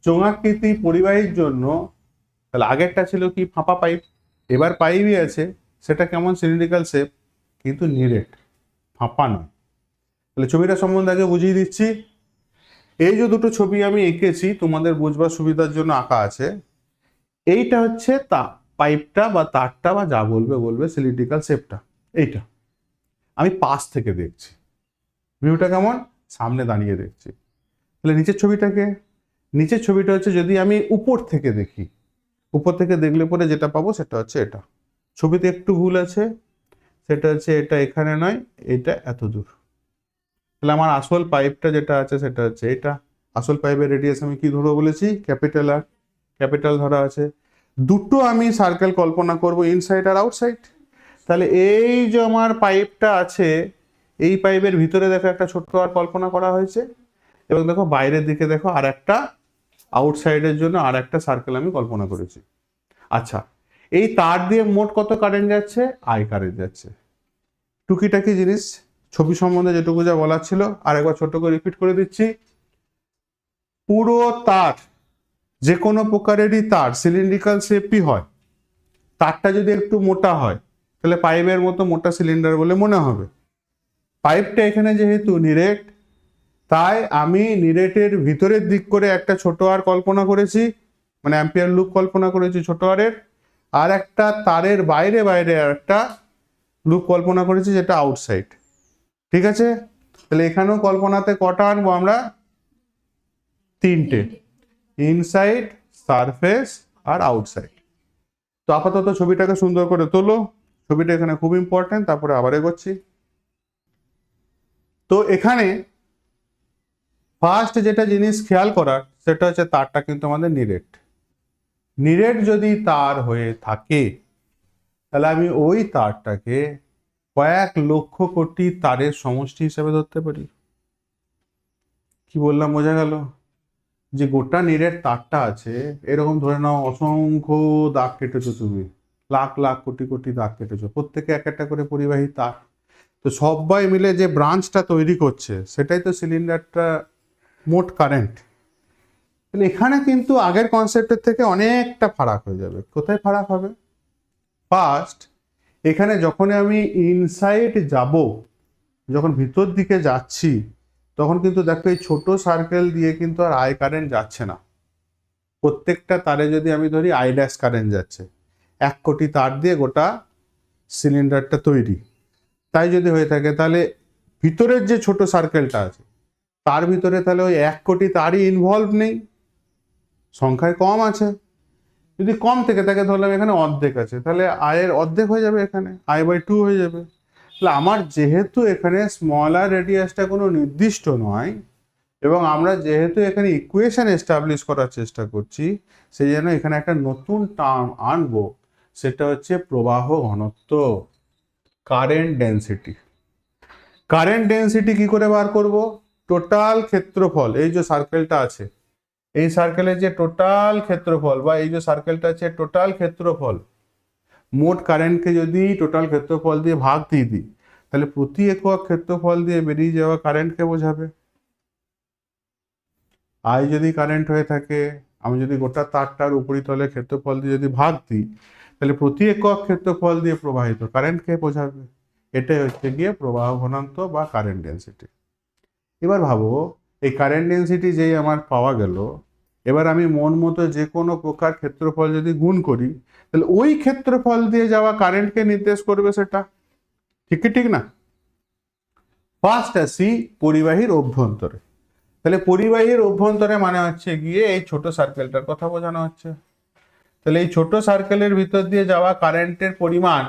চোঙাকৃতি পরিবাহীর জন্য। তাহলে আগেরটা ছিল কি, ফাঁপা পাইপ, এবার পাইপই আছে, সেটা কেমন, সিলিন্ড্রিক্যাল শেপ কিন্তু নিরেট, ফাঁপা নয়। তাহলে ছবিটা সম্বন্ধে আগে বুঝিয়ে দিচ্ছি। এই যে দুটো ছবি আমি এঁকেছি তোমাদের বুঝবার সুবিধার জন্য আঁকা আছে, এইটা হচ্ছে পাইপটা বা তারটা বা যা বলবে বলবে, সিলিন্ড্রিক্যাল শেপটা এইটা। আমি পাশ থেকে দেখছি, ভিউটা কেমন, সামনে দাঁড়িয়ে দেখছি। তাহলে নিচের ছবিটা হচ্ছে যদি আমি উপর থেকে দেখি, উপর থেকে দেখলে পরে যেটা পাবো সেটা হচ্ছে এটা। ছবিতে একটু ভুল আছে, সেটা হচ্ছে এটা এখানে নয়, এটা এত দূর। তাহলে আমার আসল পাইপটা যেটা আছে সেটা হচ্ছে এটা। আসল পাইপের রেডিয়াস আমি কি ধরবো বলেছি, ক্যাপিটাল আর, ক্যাপিটাল ধরা আছে। দুটো আমি সার্কেল কল্পনা করব, ইনসাইড আর আউটসাইড। তাহলে এই যে আমার পাইপটা আছে, এই পাইপের ভিতরে দেখো একটা ছোট্ট আর কল্পনা করা হয়েছে, এবং দেখো বাইরের দিকে দেখো আর একটা আউটসাইডের জন্য আর একটা সার্কেল আমি কল্পনা করেছি। আচ্ছা, এই তার দিয়ে মোট কত কারেন্ট যাচ্ছে, আই কারেন্ট যাচ্ছে। টুকিটাকি জিনিস ছবি সম্বন্ধে যেটুকু যা বলার ছিল আরেকবার ছোট করে রিপিট করে দিচ্ছি। পুরো তার, যে কোনো প্রকারেরই তার সিলিন্ড্রিক্যাল শেপই হয়, তারটা যদি একটু মোটা হয় তাহলে পাইপের মতো মোটা সিলিন্ডার বলে মনে হবে। পাইপটা এখানে যেহেতু নিরেট, তাই আমি নিরেটের ভিতরের দিক করে একটা ছোট আর কল্পনা করেছি, মানে অ্যাম্পিয়ার লুপ কল্পনা করেছি ছোট আরের, আর একটা তারের বাইরে বাইরে আর একটা লুপ কল্পনা করেছি যেটা আউটসাইড। ঠিক আছে, তাহলে এখানেও কল্পনাতে কটা আনবো আমরা, তিনটে, ইনসাইড, সারফেস আর আউটসাইড। তো আপাতত ছবিটাকে সুন্দর করে তোলো, ছবিটা এখানে খুব ইম্পর্টেন্ট, তারপরে আবার এগোচ্ছি। তো এখানে ফার্স্ট যেটা জিনিস খেয়াল করার সেটা হচ্ছে তারটা কিন্তু আমাদের নিরেট। নিরেট যদি তার হয়ে থাকে তাহলে আমি ওই তারটাকে কয়েক লক্ষ কোটি তারের সমষ্টি হিসেবে ধরতে পারি। কি বললাম, বোঝা গেল? যে গোটা নিরেট তারটা আছে, এরকম ধরে নাও অসংখ্য দাগ কেটেছো তুমি, লাখ লাখ কোটি কোটি দাগ কেটেছো, প্রত্যেকে এক একটা করে পরিবাহী তার। তো সবাই মিলে যে ব্রাঞ্চটা তৈরি করছে সেটাই তো সিলিন্ডারটা মোট কারেন্ট। তাহলে এখানে কিন্তু আগের কনসেপ্টের থেকে অনেকটা ফারাক হয়ে যাবে। কোথায় ফারাক হবে? ফার্স্ট, এখানে যখন আমি ইনসাইড যাব, যখন ভিতর দিকে যাচ্ছি, তখন কিন্তু দেখো এই ছোট সার্কেল দিয়ে কিন্তু আর আই কারেন্ট যাচ্ছে না। প্রত্যেকটা তারে যদি আমি ধরি আই ড্যাশ কারেন্ট যাচ্ছে, 1 কোটি তার দিয়ে গোটা সিলিন্ডারটা তৈরি। তাই যদি হয়ে থাকে তাহলে ভিতরের যে ছোট সার্কেলটা আছে তার ভিতরে তাহলে ওই 1 কোটি তারই ইনভলভ নেই, সংখ্যায় কম আছে। যদি কম থেকে থাকে ধরলাম এখানে অর্ধেক আছে, তাহলে আয়ের অর্ধেক হয়ে যাবে, এখানে I/2 হয়ে যাবে। তাহলে আমার যেহেতু এখানে স্মলার রেডিয়াসটা কোনো নির্দিষ্ট নয় এবং আমরা যেহেতু এখানে ইকুয়েশন এস্টাবলিশ করার চেষ্টা করছি, সেই জন্য এখানে একটা নতুন টার্ম আনবো, সেটা হচ্ছে প্রবাহ ঘনত্ব, কারেন্ট ডেন্সিটি। কারেন্ট ডেন্সিটি কি করে বার করব? টোটাল ক্ষেত্রফল, এই যে সার্কেলটা আছে, এই সার্কেলের যে টোটাল ক্ষেত্রফল বা এই যে সার্কেলটা আছে টোটাল ক্ষেত্রফল, মোট কারেন্টকে যদি টোটাল ক্ষেত্রফল দিয়ে ভাগ দিয়ে দিই তাহলে প্রতি একক ক্ষেত্রফল দিয়ে বেরিয়ে যাওয়া কারেন্টকে বোঝাবে। আই যদি কারেন্ট হয়ে থাকে, আমি যদি গোটা তারটার উপরিতলে ক্ষেত্রফল দিয়ে যদি ভাগ দিই তাহলে প্রতি একক ক্ষেত্রফল দিয়ে প্রবাহিত কারেন্টকে বোঝাবে। এটাই হচ্ছে গিয়ে প্রবাহ ঘনত্ব বা কারেন্ট ডেন্সিটি। এবার ভাবো, এই কারেন্ট ডেন্সিটি যেই আমার পাওয়া গেল, এবার আমি মন মতো যে কোনো প্রকার ক্ষেত্রফল যদি গুণ করি তাহলে ওই ক্ষেত্রফল দিয়ে যাওয়া কারেন্টকে নির্দেশ করবে সেটা, ঠিক কি ঠিক না? ফার্স্ট আসি পরিবাহীর অভ্যন্তরে। তাহলে পরিবাহীর অভ্যন্তরে মানে হচ্ছে গিয়ে এই ছোট সার্কেলটার কথা বোঝানো হচ্ছে। তাহলে এই ছোট সার্কেলের ভিতর দিয়ে যাওয়া কারেন্টের পরিমাণ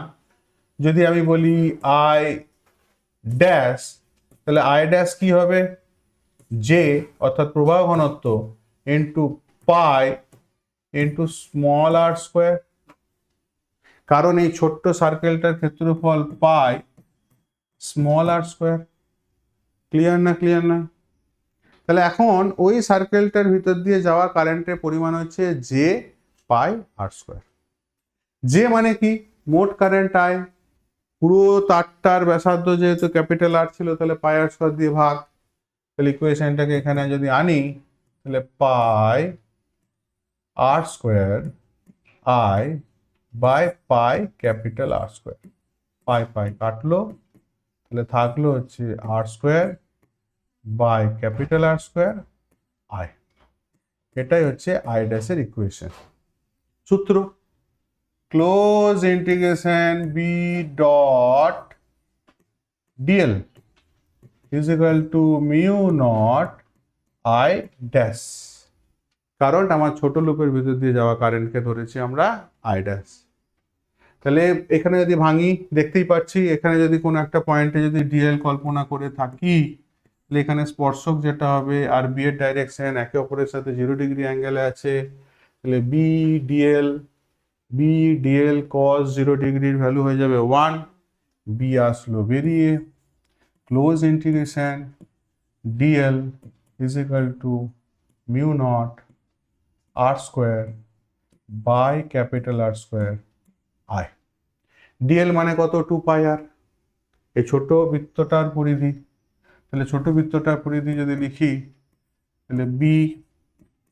যদি আমি বলি আই ড্যাশ, তাহলে আই ড্যাশ কি হবে? জে অর্থাৎ প্রবাহ ঘনত্ব ইন্টু পাই ইন্টু স্মল আর স্কোয়ার। কারণ এই ছোট্ট সার্কেলটার ক্ষেত্রফল পাই স্মল আর স্কোয়ার। ক্লিয়ার না? ক্লিয়ার না? তাহলে এখন ওই সার্কেলটার ভিতর দিয়ে যাওয়া কারেন্টের পরিমাণ হচ্ছে জে পাই আর স্কোয়ার। জে মানে কি? মোট কারেন্ট আই, পুরো তারটার ব্যাসার্ধ যেহেতু ক্যাপিটাল আর ছিল তাহলে পাই আর স্কোয়ার দিয়ে ভাগ। তাহলে ইকুয়েশনটাকে এখানে যদি আনি তাহলে pi R square I by pi capital R square. Pi pi কাটলো, তাহলে থাকলো হচ্ছে R square by capital R square I. এটাই হচ্ছে আই ড্যাশের ইকুয়েশন। সূত্র close integration B dot DL is equal to mu naught I dash. কারণ আমার ছোট লুপের ভিতর দিয়ে যাওয়া কারেন্টকে ধরেছি আমরা আই ড্যাশ। তাহলে এখানে যদি ভাঙি দেখতেই পাচ্ছি, এখানে যদি কোনো একটা পয়েন্টে যদি ডিএল কল্পনা করে থাকি তাহলে এখানে স্পর্শক যেটা হবে আর বি এর ডাইরেকশন একে অপরের সাথে 0 ডিগ্রি অ্যাঙ্গেলে আছে, তাহলে বি ডিএল কস 0 ডিগ্রির ভ্যালু হয়ে যাবে 1। বি আসলো বেরিয়ে, close integration DL is equal to mu naught R square by capital R square I. DL মানে কত? 2 পাই আর। এই ছোট বৃত্তটার পরিধি, তাহলে ছোট বৃত্তটার পরিধি যদি লিখি তাহলে B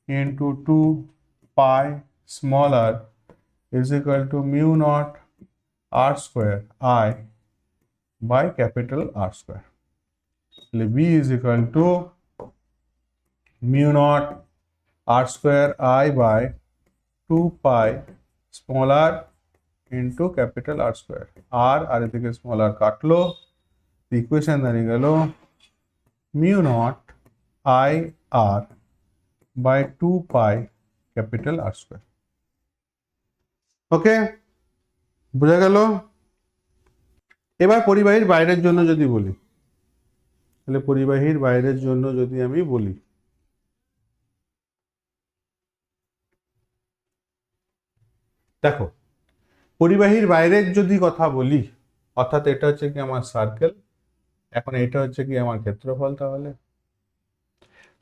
into 2 pi small R is equal to mu naught R square I by capital R square. তাহলে B is equal to mu naught R square I by 2 pi small R into capital R square. আর এদিকে small R কাটলো, equation দাঁড়িয়ে গেল mu naught I R by 2 pi capital R square. Okay, বোঝা গেল? এবার পরিবাহীর বাইরের জন্য যদি বলি, তাহলে পরিবাহীর বাইরের জন্য যদি আমি বলি, দেখো পরিবাহীর বাইরের যদি কথা বলি, অর্থাৎ এটা হচ্ছে কি আমার সার্কেল, এখন এটা হচ্ছে কি আমার ক্ষেত্রফল, তাহলে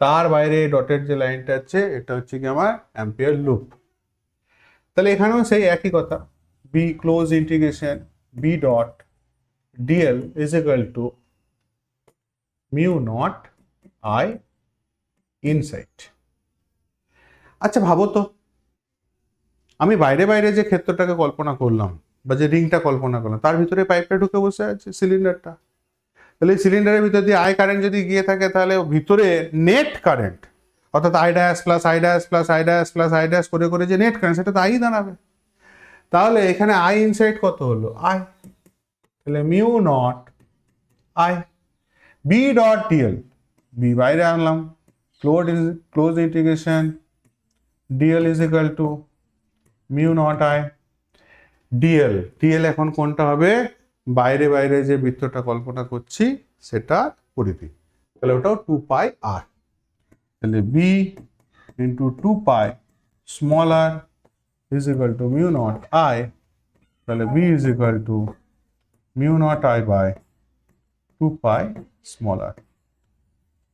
তার বাইরে ডটের যে লাইনটা আছে এটা হচ্ছে কি আমার অ্যাম্পিয়ার লুপ। তাহলে এখানেও সেই একই কথা, B close integration B dot DL is equal to mu naught I inside. আচ্ছা ভাবো তো, আমি বাইরে বাইরে যে ক্ষেত্রটাকে কল্পনা করলাম বা যে রিংটা কল্পনা করলাম তার ভিতরে পাইপটা ঢুকে বসে আছে সিলিন্ডারটা, তাহলে এই সিলিন্ডারের ভিতর দিয়ে আই কারেন্ট যদি গিয়ে থাকে তাহলে ভিতরে নেট কারেন্ট অর্থাৎ I dash plus I dash plus I dash plus I dash করে করে যে নেট কারেন্ট সেটা তো আই দাঁড়াবে। তাহলে এখানে আই ইনসাইড কত হলো? আই। তাহলে mu naught I. B dot DL, B বাইরে আনলাম, close integration DL is equal to mu naught I. DL, DL এখন কোনটা হবে? বাইরে বাইরে যে বৃত্তটা কল্পনা করছি সেটার পরিধি, তাহলে ওটাও 2 পাই আর। তাহলে B into 2 pi small R is equal to mu naught I, তাহলে B is equal to mu naught I by 2 pi small R.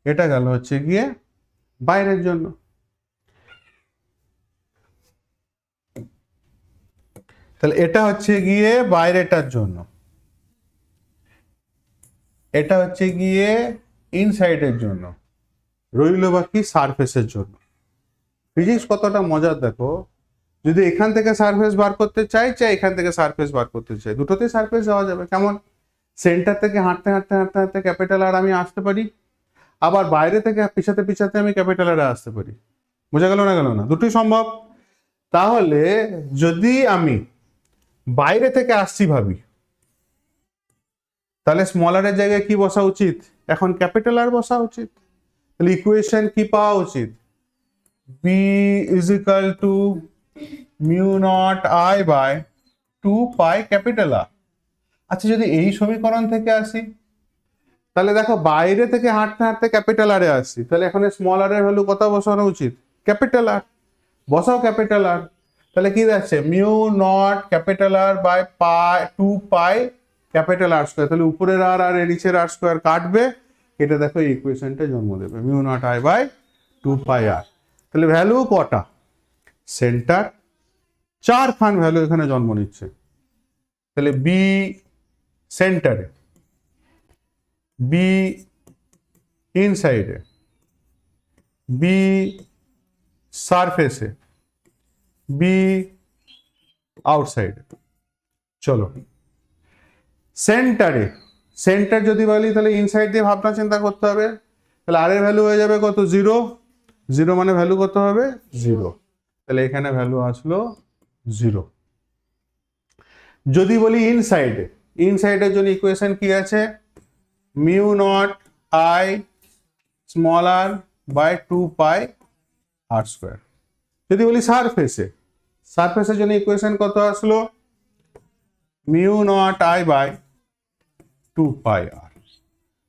এটা গেল হচ্ছে গিয়ে বাইরের জন্য। তাহলে এটা হচ্ছে গিয়ে বাইরেটার জন্য, এটা হচ্ছে গিয়ে ইনসাইডের জন্য, রইল বাকি সারফেসের জন্য। ফিজিক্স কতটা মজার দেখো, যদি এখান থেকে সারফেস বার করতে চাই, এখান থেকে সারফেস বার করতে চাই, দুটোতেই সারফেস যাওয়া যাবে। কেমন? সেন্টার থেকে হাঁটতে হাঁটতে হাঁটতে হাঁটতে ক্যাপিটাল আর আমি আসতে পারি, আবার বাইরে থেকে পিছাতে পিছাতে আমি ক্যাপিটাল আর আসতে পারি। বোঝা গেল না? গেল না? দুটোই সম্ভব। তাহলে যদি আমি বাইরে থেকে আসছি ভাবি, তাহলে স্মল আর এর জায়গায় কি বসা উচিত? এখন ক্যাপিটাল আর বসা উচিত। তাহলে ইকুয়েশন কি পাওয়া উচিত? B is equal to mu naught I by 2 pi capital R. আচ্ছা, যদি এই সমীকরণ থেকে আসি, তাহলে দেখো বাইরে থেকে হাঁটতে হাঁটতে ক্যাপিটাল আরে আসছি, তাহলে এখানে স্মল আর এর ভ্যালু কত বসানো উচিত? Capital R. বসাও ক্যাপিটাল আর, তাহলে কি যাচ্ছে? Mu naught capital R by 2 pi capital R square. তাহলে উপরের আর আর নিচের আর স্কোয়ার কাটবে, এটা দেখো এই ইকুয়েশনটা জন্ম দেবে, mu naught I by 2 pi R. তাহলে ভ্যালু কটা? সেন্টার 4 খান ভ্যালু এখানে জন্ম নিচ্ছে। তাহলে বি সেন্টারে, বি ইনসাইডে, বি সারফেসে, বি আউটসাইডে। চলো সেন্টারে, সেন্টার যদি বলি তাহলে ইনসাইড দিয়ে ভাবনা চিন্তা করতে হবে। তাহলে আর এর ভ্যালু হয়ে যাবে কত? 0। 0 মানে ভ্যালু কত হবে? 0। তাহলে এখানে ভ্যালু আসলো 0। যদি বলি ইনসাইডে, ইনসাইডের জন্য ইকুয়েশন কি আছে? Mu naught I small R by 2 pi R square. যদি বলি সারফেসে, সারফেসের জন্য ইকুয়েশন কত আসলো? Mu naught I by 2 pi R.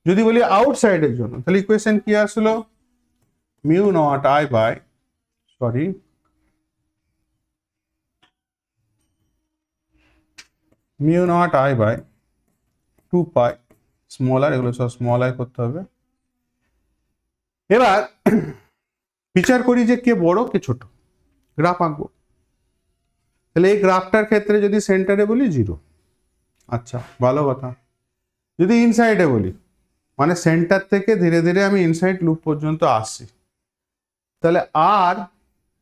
যদি বলি আউটসাইডের জন্য, তাহলে ইকুয়েশন কি আসলো? Mu naught I by mu naught I by 2 pi small R, এগুলো সব স্মল আই করতে হবে। এবার বিচার করি যে কে বড় কে ছোট, গ্রাফ আঁকবো। তাহলে এই গ্রাফটার ক্ষেত্রে যদি সেন্টারে বলি 0, আচ্ছা ভালো কথা। যদি ইনসাইডে বলি, মানে সেন্টার থেকে ধীরে ধীরে আমি ইনসাইড লুপ পর্যন্ত আসছি, তাহলে আর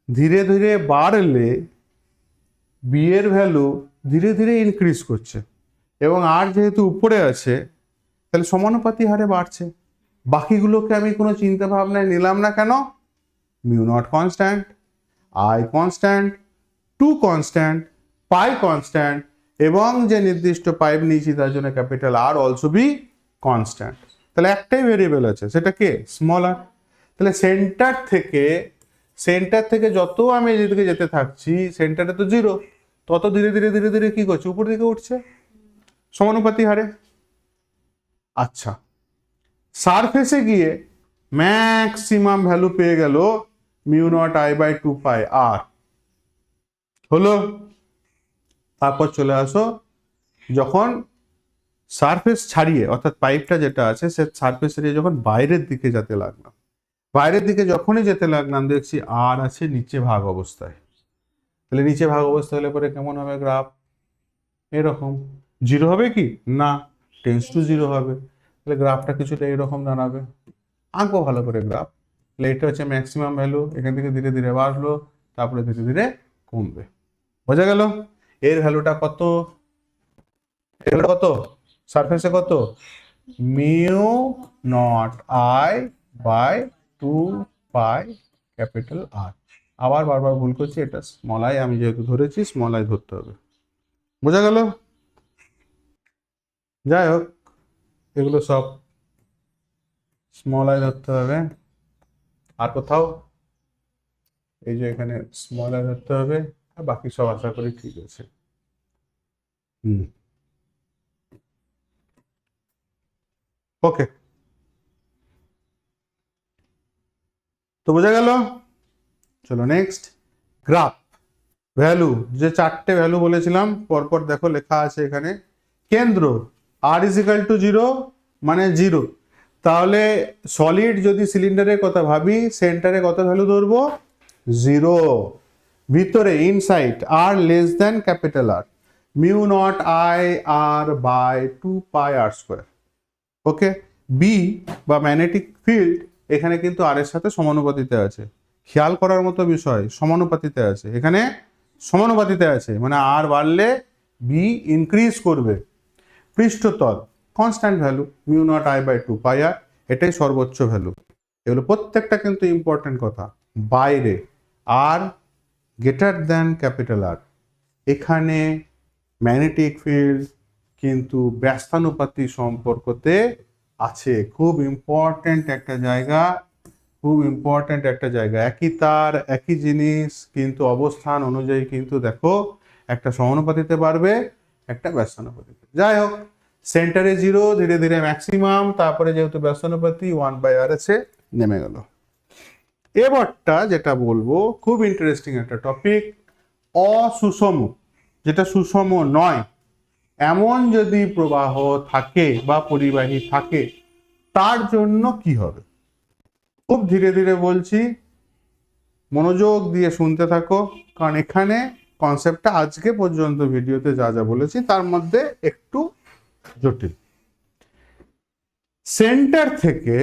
ধীরে ধীরে বাড়লে বি এর ভ্যালু ধীরে ধীরে ইনক্রিজ করছে, এবং আর যেহেতু উপরে আছে তাহলে সমানুপাতি হারে বাড়ছে। বাকিগুলোকে আমি কোনো চিন্তা ভাবনায় নিলাম না কেন? Mu not constant, I constant, 2 constant, pi constant, এবং যে নির্দিষ্ট পাইপ নিয়েছি তার জন্য capital are also be constant. তাহলে একটাই ভেরিয়েবল আছে, সেটা কে? স্মল আর। তাহলে সেন্টার থেকে যত আমি এদিকে যেতে থাকছি, সেন্টারে তো 0, তত ধীরে ধীরে ধীরে ধীরে কি করছে? উপর দিকে উঠছে সমানুপাতি হারে। আচ্ছা, সারফেসে গিয়ে ম্যাক্সিমাম ভ্যালু পেয়ে গেল mu naught I by 2 pi আর হলো। তারপর চলে আসো, যখন সারফেস ছাড়িয়ে, অর্থাৎ পাইপটা যেটা আছে সে সারফেস ছাড়িয়ে যখন বাইরের দিকে যেতে লাগলাম, বাইরের দিকে যখনই যেতে লাগলাম দেখছি আর আছে নিচে ভাগ অবস্থায়। তাহলে নিচে ভাগ অবস্থা হলে পরে কেমন হবে গ্রাফ? এরকম। 0 হবে কি না? টেন্স টু 0 হবে। তাহলে গ্রাফটা কিছুটা এরকম দাঁড়াবে। আঁকবো ভালো করে গ্রাফ। তাহলে এটা হচ্ছে ম্যাক্সিমাম ভ্যালু, এখান থেকে ধীরে ধীরে বাড়লো, তারপরে ধীরে ধীরে কমবে। বোঝা গেল? এর ভ্যালুটা কত? এর কত? সারফেসে কত? Mu naught I by 2 pi capital R. আবার বারবার ভুল করছি, এটা স্মল আই, আমি যেহেতু ধরেছি স্মল আই ধরতে হবে। বোঝা গেল? যাই হোক, এগুলো সব স্মল আই ধরতে হবে। আর কোথাও এই যে এখানে স্মল আই ধরতে হবে, আর বাকি সব আশা করি ঠিক আছে। ওকে, তো বোঝা গেল। চলো নেক্সট, গ্রাফ। ভ্যালু, যে চারটে ভ্যালু বলেছিলাম পরপর দেখো লেখা আছে এখানে। কেন্দ্র আর ইজ ইকাল টু 0 মানে 0, তাহলে সলিড যদি সিলিন্ডারের কথা ভাবি সেন্টারে কত ভ্যালু ধরবো? 0। ভিতরে inside R less than capital R, mu naught I R by 2πr²। Okay, B বা ম্যাগনেটিক ফিল্ড এখানে কিন্তু আর এর সাথে সমানুপাতিতে আছে। খেয়াল করার মতো বিষয়, সমানুপাতিতে আছে এখানে, সমানুপাতিতে আছে মানে আর বাড়লে বি ইনক্রিজ করবে। পৃষ্ঠতল constant value mu naught I by 2πr, এটাই সর্বোচ্চ ভ্যালু। এগুলো প্রত্যেকটা কিন্তু ইম্পর্টেন্ট কথা। বাইরে আর গ্রেটার দ্যান ক্যাপিটাল আর, এখানে ম্যাগনেটিক ফিল্ড কিন্তু ব্যস্তানুপাতি সম্পর্কতে আছে। খুব ইম্পর্টেন্ট একটা জায়গা, খুব ইম্পর্টেন্ট একটা জায়গা। একই তার একই জিনিস কিন্তু অবস্থান অনুযায়ী কিন্তু দেখো একটা সমানুপাতিতে বাড়বে, একটা ব্যস্তানুপাতিতে। যাই হোক, সেন্টারে 0, ধীরে ধীরে ম্যাক্সিমাম, তারপরে যেহেতু ব্যস্তানুপাতি 1/r আছে, নেমে গেল। এবারটা যেটা বলবো খুব ইন্টারেস্টিং একটা টপিক, অসুষম, যেটা সুষম নয় এমন যদি প্রবাহ থাকে বা পরিবাহী থাকে তার জন্য কি হবে। খুব ধীরে ধীরে বলছি, মনোযোগ দিয়ে শুনতে থাকো, কারণ এখানে কনসেপ্টটা আজকে পর্যন্ত ভিডিওতে যা যা বলেছি তার মধ্যে একটু জটিল। সেন্টার থেকে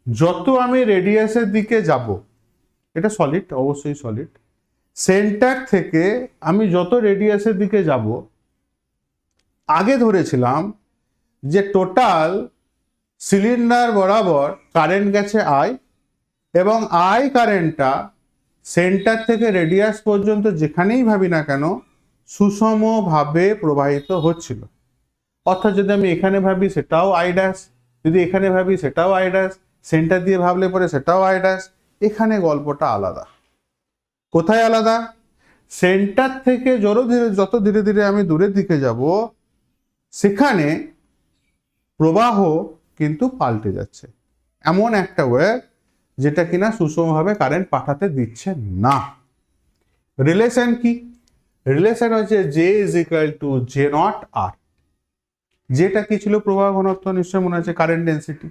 যত আমি রেডিয়াসের দিকে যাব, এটা সলিড, অবশ্যই সলিড। সেন্টার থেকে আমি যত রেডিয়াসের দিকে যাব, আগে ধরেছিলাম যে টোটাল সিলিন্ডার বরাবর কারেন্ট গেছে আই, এবং আই কারেন্টটা সেন্টার থেকে রেডিয়াস পর্যন্ত যেখানেই ভাবি না কেন সুষমভাবে প্রবাহিত হচ্ছিল। অর্থাৎ যদি আমি এখানে ভাবি সেটাও আই ড্যাশ, যদি এখানে ভাবি সেটাও আই ড্যাশ, সেন্টার দিয়ে ভাবলে পরে সেটাও আই ড্যাশ। এখানে গল্পটা আলাদা। কোথায় আলাদা? সেন্টার থেকে যত ধীরে ধীরে আমি দূরের দিকে যাব, সেখানে প্রবাহ কিন্তু পাল্টে যাচ্ছে। এমন একটা ওয়ে যেটা কিনা সুষমভাবে কারেন্ট পাঠাতে দিচ্ছে না। রিলেশন কি? রিলেশন হচ্ছে J is equal to J naught R. যেটা কি ছিল? প্রবাহ ঘনত্ব, নিশ্চয় মনে আছে, কারেন্ট ডেন্সিটি।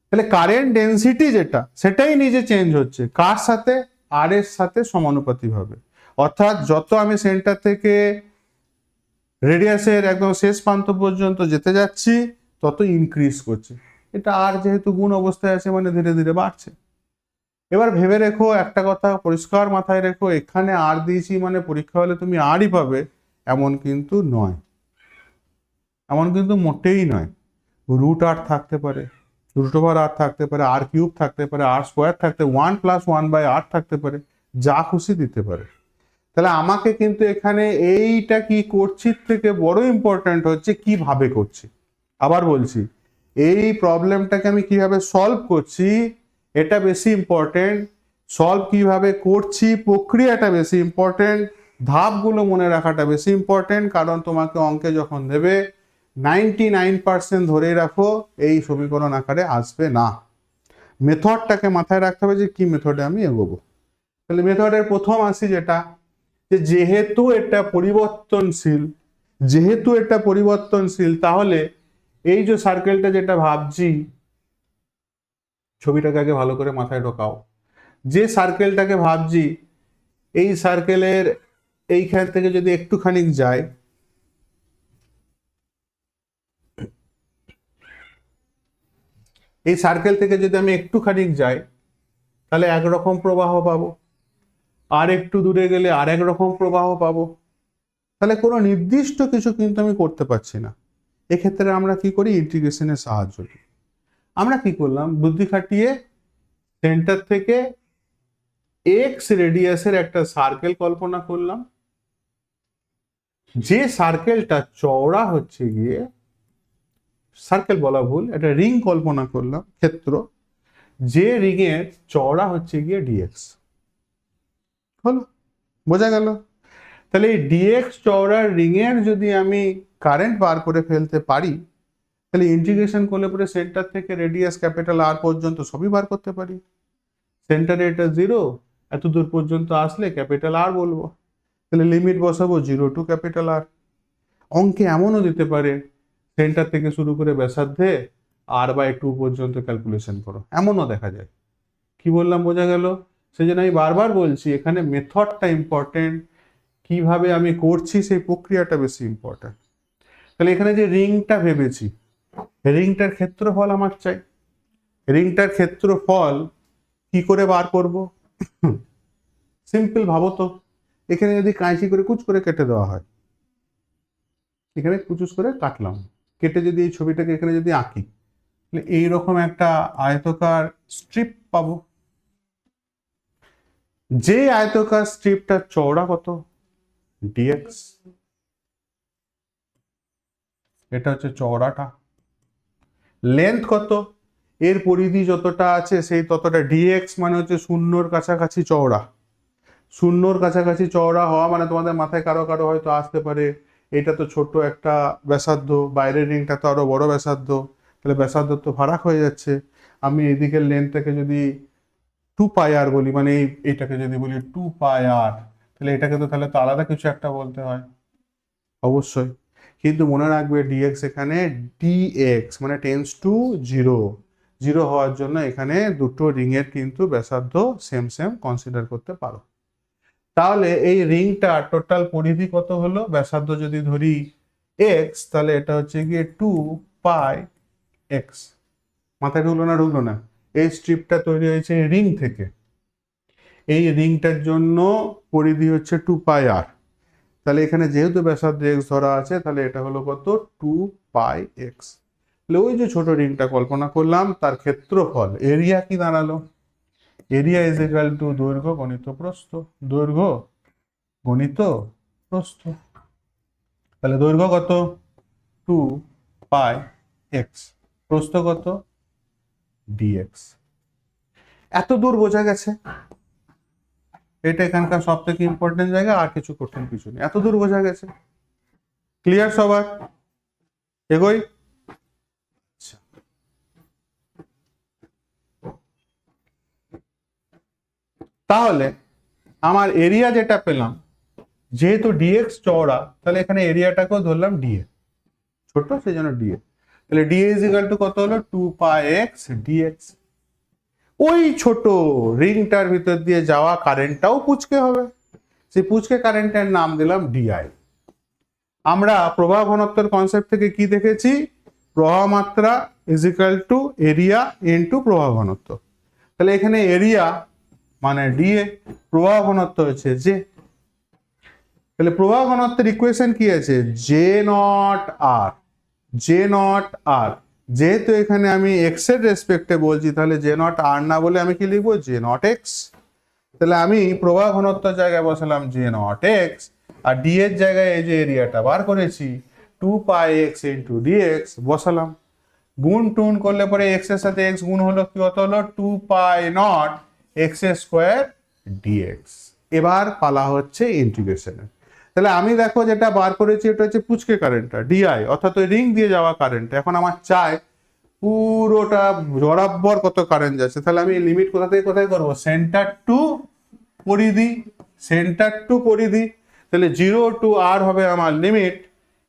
তাহলে কারেন্ট ডেন্সিটি যেটা, সেটাই নিজে চেঞ্জ হচ্ছে কার সাথে? আর এর সাথে সমানুপাতি ভাবে। অর্থাৎ যত আমি সেন্টার থেকে রেডিয়াসের একদম শেষ প্রান্ত পর্যন্ত যেতে যাচ্ছি তত ইনক্রিজ করছে। এটা আর যেহেতু গুণ অবস্থায় আছে মানে ধীরে ধীরে বাড়ছে। এবার ভেবে রেখো একটা কথা, পরিষ্কার মাথায় রেখো, এখানে আর দিয়েছি মানে পরীক্ষা হলে তুমি আরই পাবে এমন কিন্তু নয়, এমন কিন্তু মোটেই নয়। রুট আর থাকতে পারে, রুট ওভার আর থাকতে পারে, আর কিউব থাকতে পারে, আর স্কোয়ার থাকতে, 1+1/r থাকতে পারে, যা খুশি দিতে পারে। তাহলে আমাকে কিন্তু এখানে এইটা কি করছি থেকে বড় ইম্পর্ট্যান্ট হচ্ছে কিভাবে করছি। আবার বলছি, এই প্রবলেমটাকে আমি কিভাবে সলভ করছি এটা বেশি ইম্পর্টেন্ট। সলভ কিভাবে করছি প্রক্রিয়াটা বেশি ইম্পর্টেন্ট, ধাপগুলো মনে রাখাটা বেশি ইম্পর্টেন্ট। কারণ তোমাকে অঙ্কে যখন দেবে 99% ধরেই রাখো এই সমীকরণ আকারে আসবে না। মেথডটাকে মাথায় রাখতে হবে যে কি মেথডে আমি এগোবো। তাহলে মেথডের প্রথম আসি যেটা, যে যেহেতু এটা পরিবর্তনশীল, যেহেতু এটা পরিবর্তনশীল, তাহলে এই যে সার্কেলটা যেটা ভাবছি, ছবিটাকে আগে ভালো করে মাথায় ঢোকাও। যে সার্কেলটাকে ভাবছি, এই সার্কেলের এইখান থেকে যদি একটুখানি যায়, এই সার্কেল থেকে যদি আমি একটুখানি যাই তাহলে একরকম প্রবাহ পাবো, আর একটু দূরে গেলে আর এক রকম প্রবাহ পাবো। তাহলে কোনো নির্দিষ্ট কিছু কিন্তু আমি করতে পারছি না। এক্ষেত্রে আমরা কি করি? ইন্টিগ্রেশনের সাহায্য নিই। আমরা কি করলাম? বুদ্ধি খাটিয়ে সেন্টার থেকে এক্স রেডিয়াসের একটা সার্কেল কল্পনা করলাম, যে সার্কেলটা চওড়া হচ্ছে গিয়ে সার্কেল বলা ভুল, একটা রিং কল্পনা করলাম, ক্ষেত্র, যে রিং এর চওড়া হচ্ছে গিয়ে ডিএক্স। হলো, বোঝা গেল? তাহলে এই ডিএক্স চওড়ার রিং এর যদি আমি কারেন্ট বার করে ফেলতে পারি, তাহলে ইন্টিগ্রেশন করলে পরে সেন্টার থেকে রেডিয়াস ক্যাপিটাল আর পর্যন্ত সবই বার করতে পারি। সেন্টারে এটা 0, এত দূর পর্যন্ত আসলে ক্যাপিটাল আর বলবো, তাহলে লিমিট বসাবো 0 টু ক্যাপিটাল আর। অঙ্কে এমনও দিতে পারে সেন্টার থেকে শুরু করে ব্যাসার্ধে r/2 পর্যন্ত ক্যালকুলেশন করো, এমনও দেখা যায়। কি বললাম, বোঝা গেল? সেই জন্য আমি বারবার বলছি এখানে মেথডটা ইম্পর্টেন্ট, কিভাবে আমি করছি সেই প্রক্রিয়াটা বেশি ইম্পর্টেন্ট। তাহলে এখানে যে রিংটা ভেবেছি, রিংটার ক্ষেত্রফল আমার চাই। রিংটার ক্ষেত্রফল কি করে বার করব? সিম্পল ভাবো তো, এখানে যদি কাঁচি করে কুচ করে কেটে দেওয়া হয়, এখানে কুচুস করে কাটলাম, কেটে যদি এই ছবিটাকে এখানে যদি আঁকি, তাহলে এইরকম একটা আয়তকার স্ট্রিপ পাবো। যে আয়তকার স্ট্রিপটা চওড়া কত? ডিএক্স। এটা হচ্ছে চওড়াটা। লেন্থ কত? এর পরিধি যতটা আছে সেই ততটা। ডিএক্স মানে হচ্ছে শূন্যর কাছাকাছি চওড়া। শূন্যর কাছাকাছি চওড়া হওয়া মানে তোমাদের মাথায় কারো কারো হয়তো আসতে পারে এটা তো ছোট একটা ব্যাসার্ধ, বাইরের রিংটা তো আরো বড় ব্যাসার্ধ, তাহলে ব্যাসার্ধ তো ফারাক হয়ে যাচ্ছে। আমি এদিকের লেন্থটাকে যদি 2πr বলি, মানে এইটাকে যদি বলি 2πr, তাহলে এটাকে তো তাহলে তো আলাদা কিছু একটা বলতে হয় অবশ্যই। কিন্তু মনে রাখবে ডিএক্স এখানে ডিএক্স মানে টেন্স টু 0, 0 হওয়ার জন্য এখানে দুটো রিংয়ের কিন্তু ব্যাসার্ধ সেম সেম কনসিডার করতে পারো। তাহলে এই রিংটা টোটাল পরিধি কত হলো? ব্যাসার্ধ যদি ধরি এক্স, তাহলে এটা হচ্ছে গিয়ে 2πx। মাথায় ঢুকলো না? ঢুকলো না? এই স্ট্রিপটা তৈরি হয়েছে রিং থেকে, এই রিংটার জন্য পরিধি হচ্ছে 2πr। তাহলে এখানে যেহেতু ব্যাসার্ধ এক্স ধরা আছে, তাহলে এটা হলো কত? 2πx। তাহলে ওই যে ছোট রিংটা কল্পনা করলাম তার ক্ষেত্রফল এরিয়া কি দাঁড়ালো? এরিয়া ইজ ইকুয়াল টু দৈর্ঘ্য গণিত প্রস্থ। দৈর্ঘ্য গণিত প্রস্থ। তাহলে দৈর্ঘ্য কত? 2πx। প্রস্থ কত? dx। এত দূর বোঝা গেছে? এটা এখানকার সব থেকে ইম্পর্টেন্ট জায়গা, আর কিছু কঠিন কিছু নেই। এত দূর বোঝা গেছে? ক্লিয়ার সবার? এগোই। আচ্ছা, তাহলে আমার এরিয়া যেটা পেলাম, যেহেতু ডিএক্স চওড়া, তাহলে এখানে এরিয়াটাকেও ধরলাম ডিএ, ছোট সেই জন্য ডিএ। তাহলে ডিএ ইজ ইকুয়াল টু কত হলো? 2πx dx. ওই ছোট রিংটার ভিতর দিয়ে যাওয়া কারেন্টটাও পুচকে হবে, সেই পুচকে কারেন্টের নাম দিলাম ডিআই। আমরা প্রবাহ ঘনত্বের কনসেপ্ট থেকে কি দেখেছি? প্রবাহ মাত্রা is equal two area into প্রবাহ ঘনত্ব। তাহলে এখানে এরিয়া মানে ডিএ, প্রবাহ ঘনত্ব হচ্ছে জে। তাহলে প্রবাহ ঘনত্বের ইকুয়েশন কি আছে? J naught R. J naught R, যেহেতু এখানে আমি এক্স এর রেসপেক্টে বলছি, তাহলে জে নট আর না বলে আমি কি লিখবো? J naught X. তাহলে আমি প্রবাহ ঘনত্বের জায়গায় বসালাম জে নট এক্স, আর ডি এর জায়গায় এই যে এরিয়াটা বার করেছি 2πx ইন্টু ডিএক্স বসালাম। গুণ টুন করলে পরে এক্স এর সাথে এক্স গুণ হলো, কি কত হলো? 2π0 এক্স স্কোয়ার ডিএক্স। এবার পালা হচ্ছে ইন্টিগ্রেশনের। তাহলে আমি দেখো যেটা বার করেছি এটা হচ্ছে পুচকে কারেন্টটা ডিআই, অর্থাৎ ওই রিং দিয়ে যাওয়া কারেন্ট। এখন আমার চাই পুরোটা বরাবর কত কারেন্ট যাচ্ছে। তাহলে আমি লিমিট কোথা থেকে কোথায় করবো? সেন্টার টু পরিধি। সেন্টার টু পরিধি, তাহলে 0 টু আর হবে আমার লিমিট।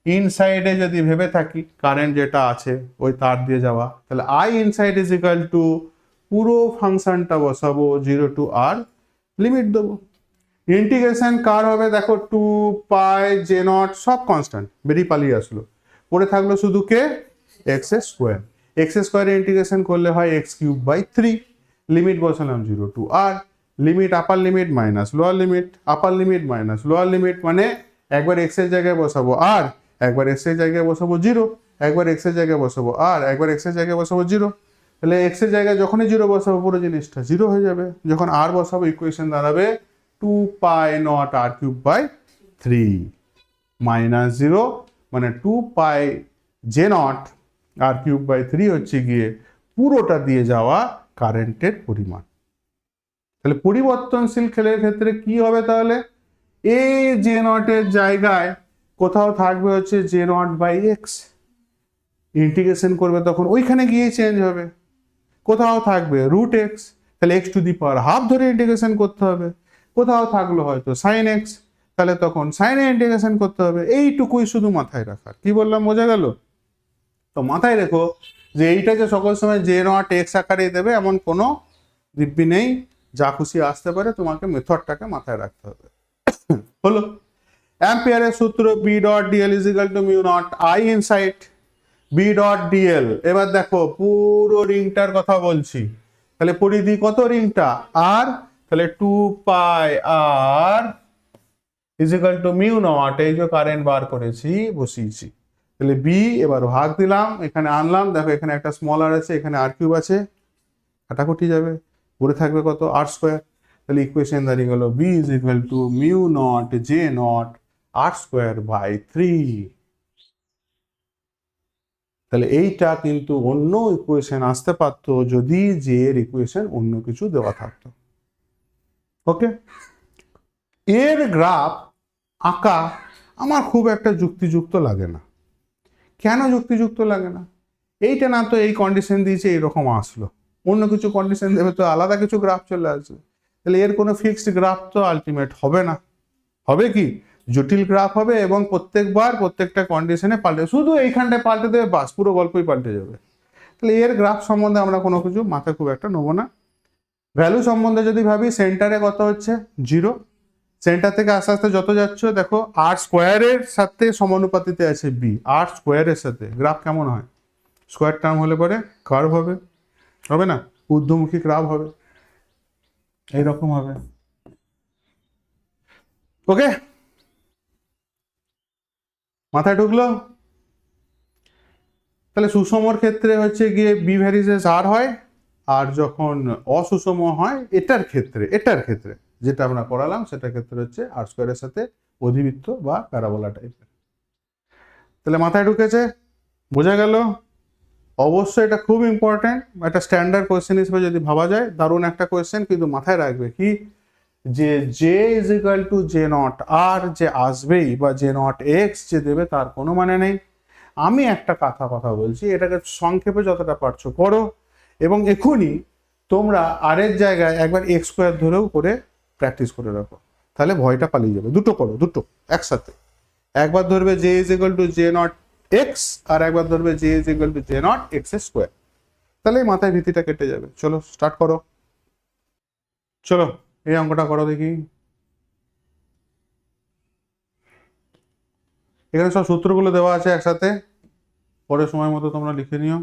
ইনসাইডে যদি ভেবে থাকি কারেন্ট যেটা আছে ওই তার দিয়ে যাওয়া, তাহলে I inside is equal two পুরো ফাংশনটা বসাবো 0 টু আর, লিমিট দেবো। ইন্টিগ্রেশন কার হবে? দেখো 2π0 সব কনস্ট্যান্ট বেরিয়ে পালিয়ে আসলো, পড়ে থাকলো শুধু কে? X square. এক্স স্কোয়ারে ইন্টিগ্রেশন করলে হয় x³/3। লিমিট বসালাম 0 to R. Limit upper limit minus lower limit, upper limit minus lower limit, মানে একবার এক্স এর জায়গায় বসাবো আর, একবার এক্স এর জায়গায় বসাবো 0, একবার এক্স এর জায়গায় বসাবো আর, একবার এক্স এর জায়গায় বসাবো 0। তাহলে এক্স এর জায়গায় যখনই 0 বসাবো পুরো জিনিসটা 0 হয়ে যাবে। যখন আর বসাবো ইকুয়েশন দাঁড়াবে 2π0 r³ / 3 মাইনাস 0, মানে 2π J0 r³/3 হচ্ছে গিয়ে পুরোটা দিয়ে যাওয়া কারেন্টের পরিমাণ। তাহলে পরিবর্তনশীল খেলের ক্ষেত্রে কি হবে তাহলে, এই জে নটের জায়গায় কোথাও থাকবে হচ্ছে J0/x, ইন্টিগ্রেশন করবে তখন ওইখানে গিয়ে চেঞ্জ হবে। কোথাও থাকবে √x, তাহলে x⁻½ ধরে ইন্টিগ্রেশন করতে হবে। কোথাও থাকলো হয়তো sin x, তাহলে তখন sin এ ইন্টিগ্রেশন করতে হবে। এইটুকুই শুধু মাথায় রাখার। কি বললাম, বোঝা গেল? তো মাথায় রেখো যে এইটা যে সকল সময় J0x আকারে দেবে এমন কোনো দিব্যি নেই, যা খুশি আসতে পারে, তোমাকে মেথডটাকে মাথায় রাখতে হবে। হলো অ্যাম্পিয়ারের সূত্র B.dl = μ0 I ইনসাইড B.dl। এবার দেখো পুরো রিংটার কথা বলছি, তাহলে পরিধি কত রিংটা আর, তাহলে 2πr = μ0, এই যে কারেন্ট বার করেছি বসিয়েছি, তাহলে বি এবার ভাগ দিলাম, এখানে আনলাম, দেখো এখানে একটা স্মল আর আছে, এখানে r³ আছে, কাটাকুটি যাবে, পড়ে থাকবে কত r²। তাহলে ইকুয়েশন দাঁড়িয়ে গেল b = μ0 J0 r²/3। তাহলে এইটা কিন্তু অন্য ইকুয়েশন আসতে পারতো যদি জে এর ইকুয়েশন অন্য কিছু দেওয়া থাকতো। ওকে, এর গ্রাফ আঁকা আমার খুব একটা যুক্তিযুক্ত লাগে না। কেন যুক্তিযুক্ত লাগে না? এইটা না তো এই কন্ডিশন দিয়েছে এইরকম আসলো, অন্য কিছু কন্ডিশন দেবে তো আলাদা কিছু গ্রাফ চলে আসবে। তাহলে এর কোনো ফিক্সড গ্রাফ তো আলটিমেট হবে না। হবে কি, জটিল গ্রাফ হবে এবং প্রত্যেকবার প্রত্যেকটা কন্ডিশনে পাল্টে, শুধু এইখানটায় পাল্টে দেবে, বাস পুরো গল্পই পাল্টে যাবে। তাহলে এর গ্রাফ সম্বন্ধে আমরা কোনো কিছু মাথায় খুব একটা নেবো না। ভ্যালু সম্বন্ধে যদি ভাবি, সেন্টারে কত হচ্ছে 0, সেন্টার থেকে আস্তে আস্তে যত যাচ্ছ দেখো r² সাথে সমানুপাতিতে আছে b, r² সাথে গ্রাফ কেমন হয়, স্কোয়ার টার্ম হলে পরে কার্ভ হবে, হবে না, ঊর্ধ্বমুখী গ্রাফ হবে, এইরকম হবে। ওকে, মাথায় ঢুকলো? তাহলে সুষমর ক্ষেত্রে হচ্ছে গিয়ে বি ভ্যারিসেস আর হয়, আর যখন অসুষম হয় এটার ক্ষেত্রে যেটা আমরা করালাম সেটার ক্ষেত্রে হচ্ছে r² সাথে অধিবৃত্ত বা প্যারাবোলা টাইপের। তাহলে মাথায় ঢুকেছে, বোঝা গেল? অবশ্যই এটা খুব ইম্পর্টেন্ট, একটা স্ট্যান্ডার্ড কোয়েশ্চেন হিসেবে যদি ভাবা যায়, দারুণ একটা কোয়েশ্চেন, কিন্তু মাথায় রাখবে কি যে J = J0 আর যে আসবেই বা J0x যে দেবে তার কোনো মানে নেই। আমি একটা কথা বলছি, এটাকে সংক্ষেপে যতটা পারছো করো, এবং এখনই তোমরা আর এর জায়গায় একবার x² ধরেও করে প্র্যাকটিস করে রাখো, তাহলে ভয়টা পালিয়ে যাবে। দুটো করো, দুটো একসাথে, একবার ধরবে J = J0x আর একবার ধরবে J = J0x², তাহলে মাথায় ভীতিটা কেটে যাবে। চলো স্টার্ট করো, চলো এই অঙ্কটা করো দেখি। এখানে সব সূত্রগুলো দেওয়া আছে একসাথে, পরে সময় মতো তোমরা লিখে নিও।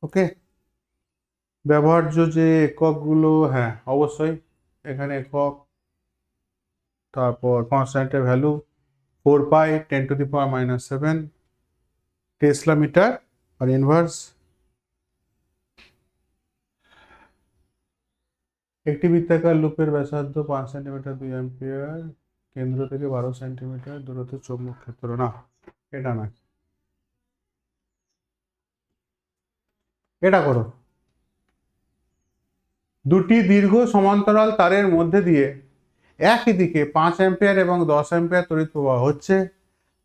ওকে, ব্যবহার্য যে এককগুলো, হ্যাঁ অবশ্যই এখানে একক, তারপর কনস্ট্যান্টের ভ্যালু 4π 10⁻⁻7 টেসলা মিটার আর ইনভার্স। একটি বৃত্তাকার লুপের ব্যাসার্ধ 5 সেন্টিমিটার 2 অ্যাম্পিয়ার, কেন্দ্র থেকে 12 সেন্টিমিটার দূরত্বে চৌম্বক ক্ষেত্র, না এটা না, এটা করো। দুটি দীর্ঘ সমান্তরাল তারের মধ্যে দিয়ে একই দিকে 5 অ্যাম্পিয়ার এবং 10 অ্যাম্পিয়ার তড়িৎ প্রবাহ হচ্ছে,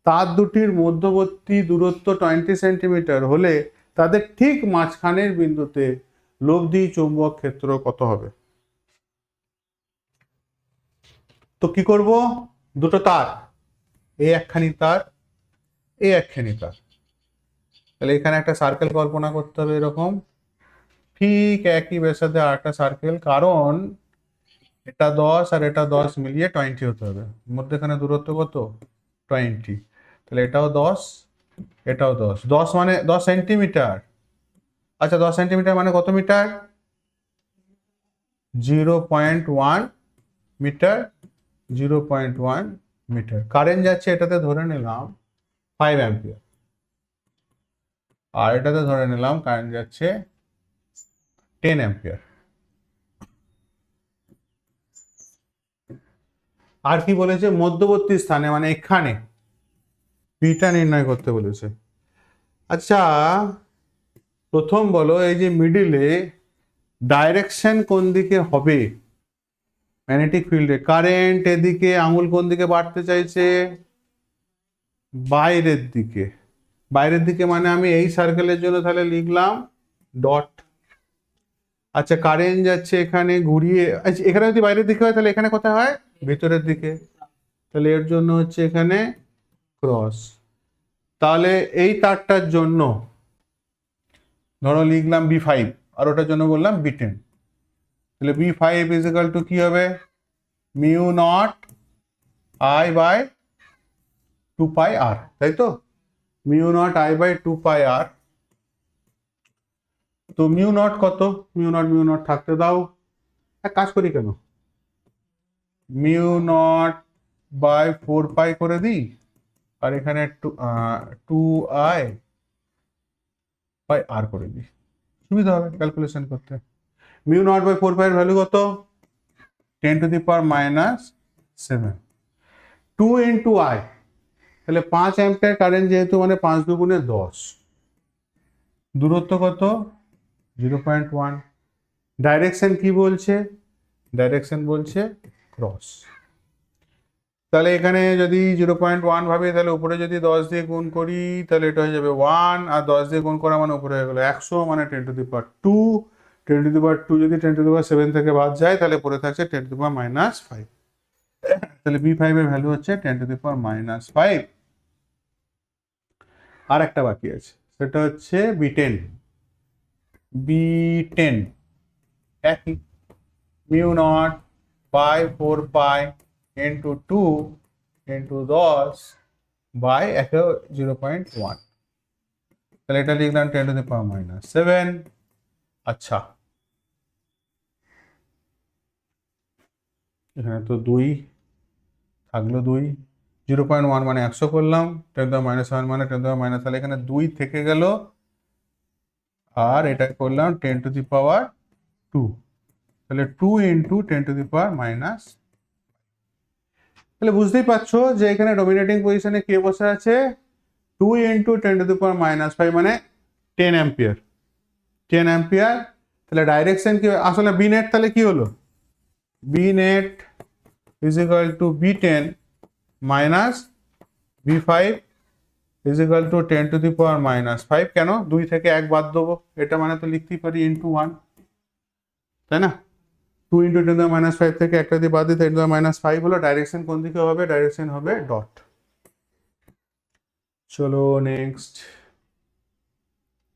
তার দুটির মধ্যবর্তী দূরত্ব 20 সেন্টিমিটার হলে তাদের ঠিক মাঝখানের বিন্দুতে লব্ধি চৌম্বক ক্ষেত্র কত হবে? তো কি করব, দুটো তার, এই একখানি তার, এই একখানি তার, তাহলে এখানে একটা সার্কেল কল্পনা করতে হবে এরকম, ঠিক একই ব্যাসার্ধে আর একটা সার্কেল, কারণ এটা 10 আর এটা 10 মিলিয়ে 20 হতে হবে, মধ্যেখানে দূরত্ব কত 20, তাহলে এটাও 10 এটাও 10, 10 মানে 10 সেন্টিমিটার। আচ্ছা 10 সেন্টিমিটার মানে কত মিটার, 0.1 মিটার, 0.1 মিটার। কারেন্ট যাচ্ছে এটাতে ধরে নিলাম 5 অ্যাম্পিয়ার, আর এটাতে ধরে নিলাম কারেন্ট যাচ্ছে 10 অ্যাম্পিয়ার। আর কি বলেছে, মধ্যবর্তী স্থানে মানে এখানে পিটা নির্ণয় করতে বলেছে। আচ্ছা, প্রথম বলো এই যে মিডিলে ডাইরেকশন কোন দিকে হবে ম্যাগনেটিক ফিল্ডে? কারেন্ট এদিকে, আঙুল কোন দিকে বাড়তে চাইছে? বাইরের দিকে। বাইরের দিকে মানে আমি এই সার্কেলের জন্য তাহলে লিখলাম ডট। আচ্ছা, কারেন্ট যাচ্ছে এখানে ঘুরিয়ে, আচ্ছা এখানে যদি বাইরের দিকে হয় তাহলে এখানে কোথায় হয়? ভেতরের দিকে। তাহলে এর জন্য হচ্ছে এখানে ক্রস। তাহলে এই তারটার জন্য ধরো লিখলাম B5, আর ওটার জন্য বললাম B10। তাহলে B5 ইজিক্যাল টু কি হবে? Mu naught I by 2πr, তাই তো? Mu naught I by 2πr। তো মিউ নট কত? মিউ নট থাকতে দাও। এক কাজ করি কেন, মিউ নট বাই 4π করে দিই, আর এখানে 2I বাই r করে দিই, সুবিধা হবে ক্যালকুলেশন করতে। মিউ নট বাই 4π এর ভ্যালু কত? 10⁻⁷। 2 ইন্টু I, তাহলে 5 অ্যাম্পিয়ার কারেন্ট যেহেতু, মানে 5 দুগুণে 10। দূরত্ব কত? 0.1। ডাইরেকশন কি বলছে? ডাইরেকশন বলছে ক্রস। তাহলে এখানে যদি 0.1 ভাবে, তাহলে উপরে যদি 10 দিয়ে গুণ করি তাহলে এটা হয়ে যাবে 1, আর 10 দিয়ে গুণ করা মানে উপরে হয়ে গেল 100, মানে 10⁻²। 10⁻² যদি 10⁻7 থেকে বাদ যায় তাহলে পরে থাকছে 10⁻⁵। তাহলে B5 এর ভ্যালু হচ্ছে 10⁻⁵। আর একটা বাকি আছে, সেটা হচ্ছে B10। B10 একই, mu naught by 4π into 2 into 10 by 0.1। তাহলে এটা লিখলাম 10⁻⁷। আচ্ছা, এখানে তো 2 থাকলো, 2 0.1 মানে 100 করলাম, 10⁻⁷ মানে 10⁻⁻, তাহলে এখানে 2 থেকে গেল, আর এটা করলাম 10⁻²। তাহলে 2 ইন্টু 10⁻⁻। তাহলে বুঝতেই পারছো যে এখানে ডমিনেটিং পজিশনে কে বসে আছে? 2 ইন্টু 10⁻⁵, মানে 10 অ্যাম্পিয়ার। 10 অ্যাম্পিয়ার। তাহলে ডাইরেকশন কি আসলে? বি নেট তাহলে কি হলো? B net is equal to B10 minus B5 is equal to 10⁻⁵। কেন? 2 থেকে 1 বাদ দেবো, এটা মানে তো লিখতেই পারি ইন্টু 1, তাই না? 2 ইন্টু 10⁻⁵ থেকে একটা দিয়ে বাদ দিই, 10⁻⁵ হলো। ডাইরেকশন কোন দিকে হবে? ডাইরেকশন হবে ডট। চলো নেক্সট।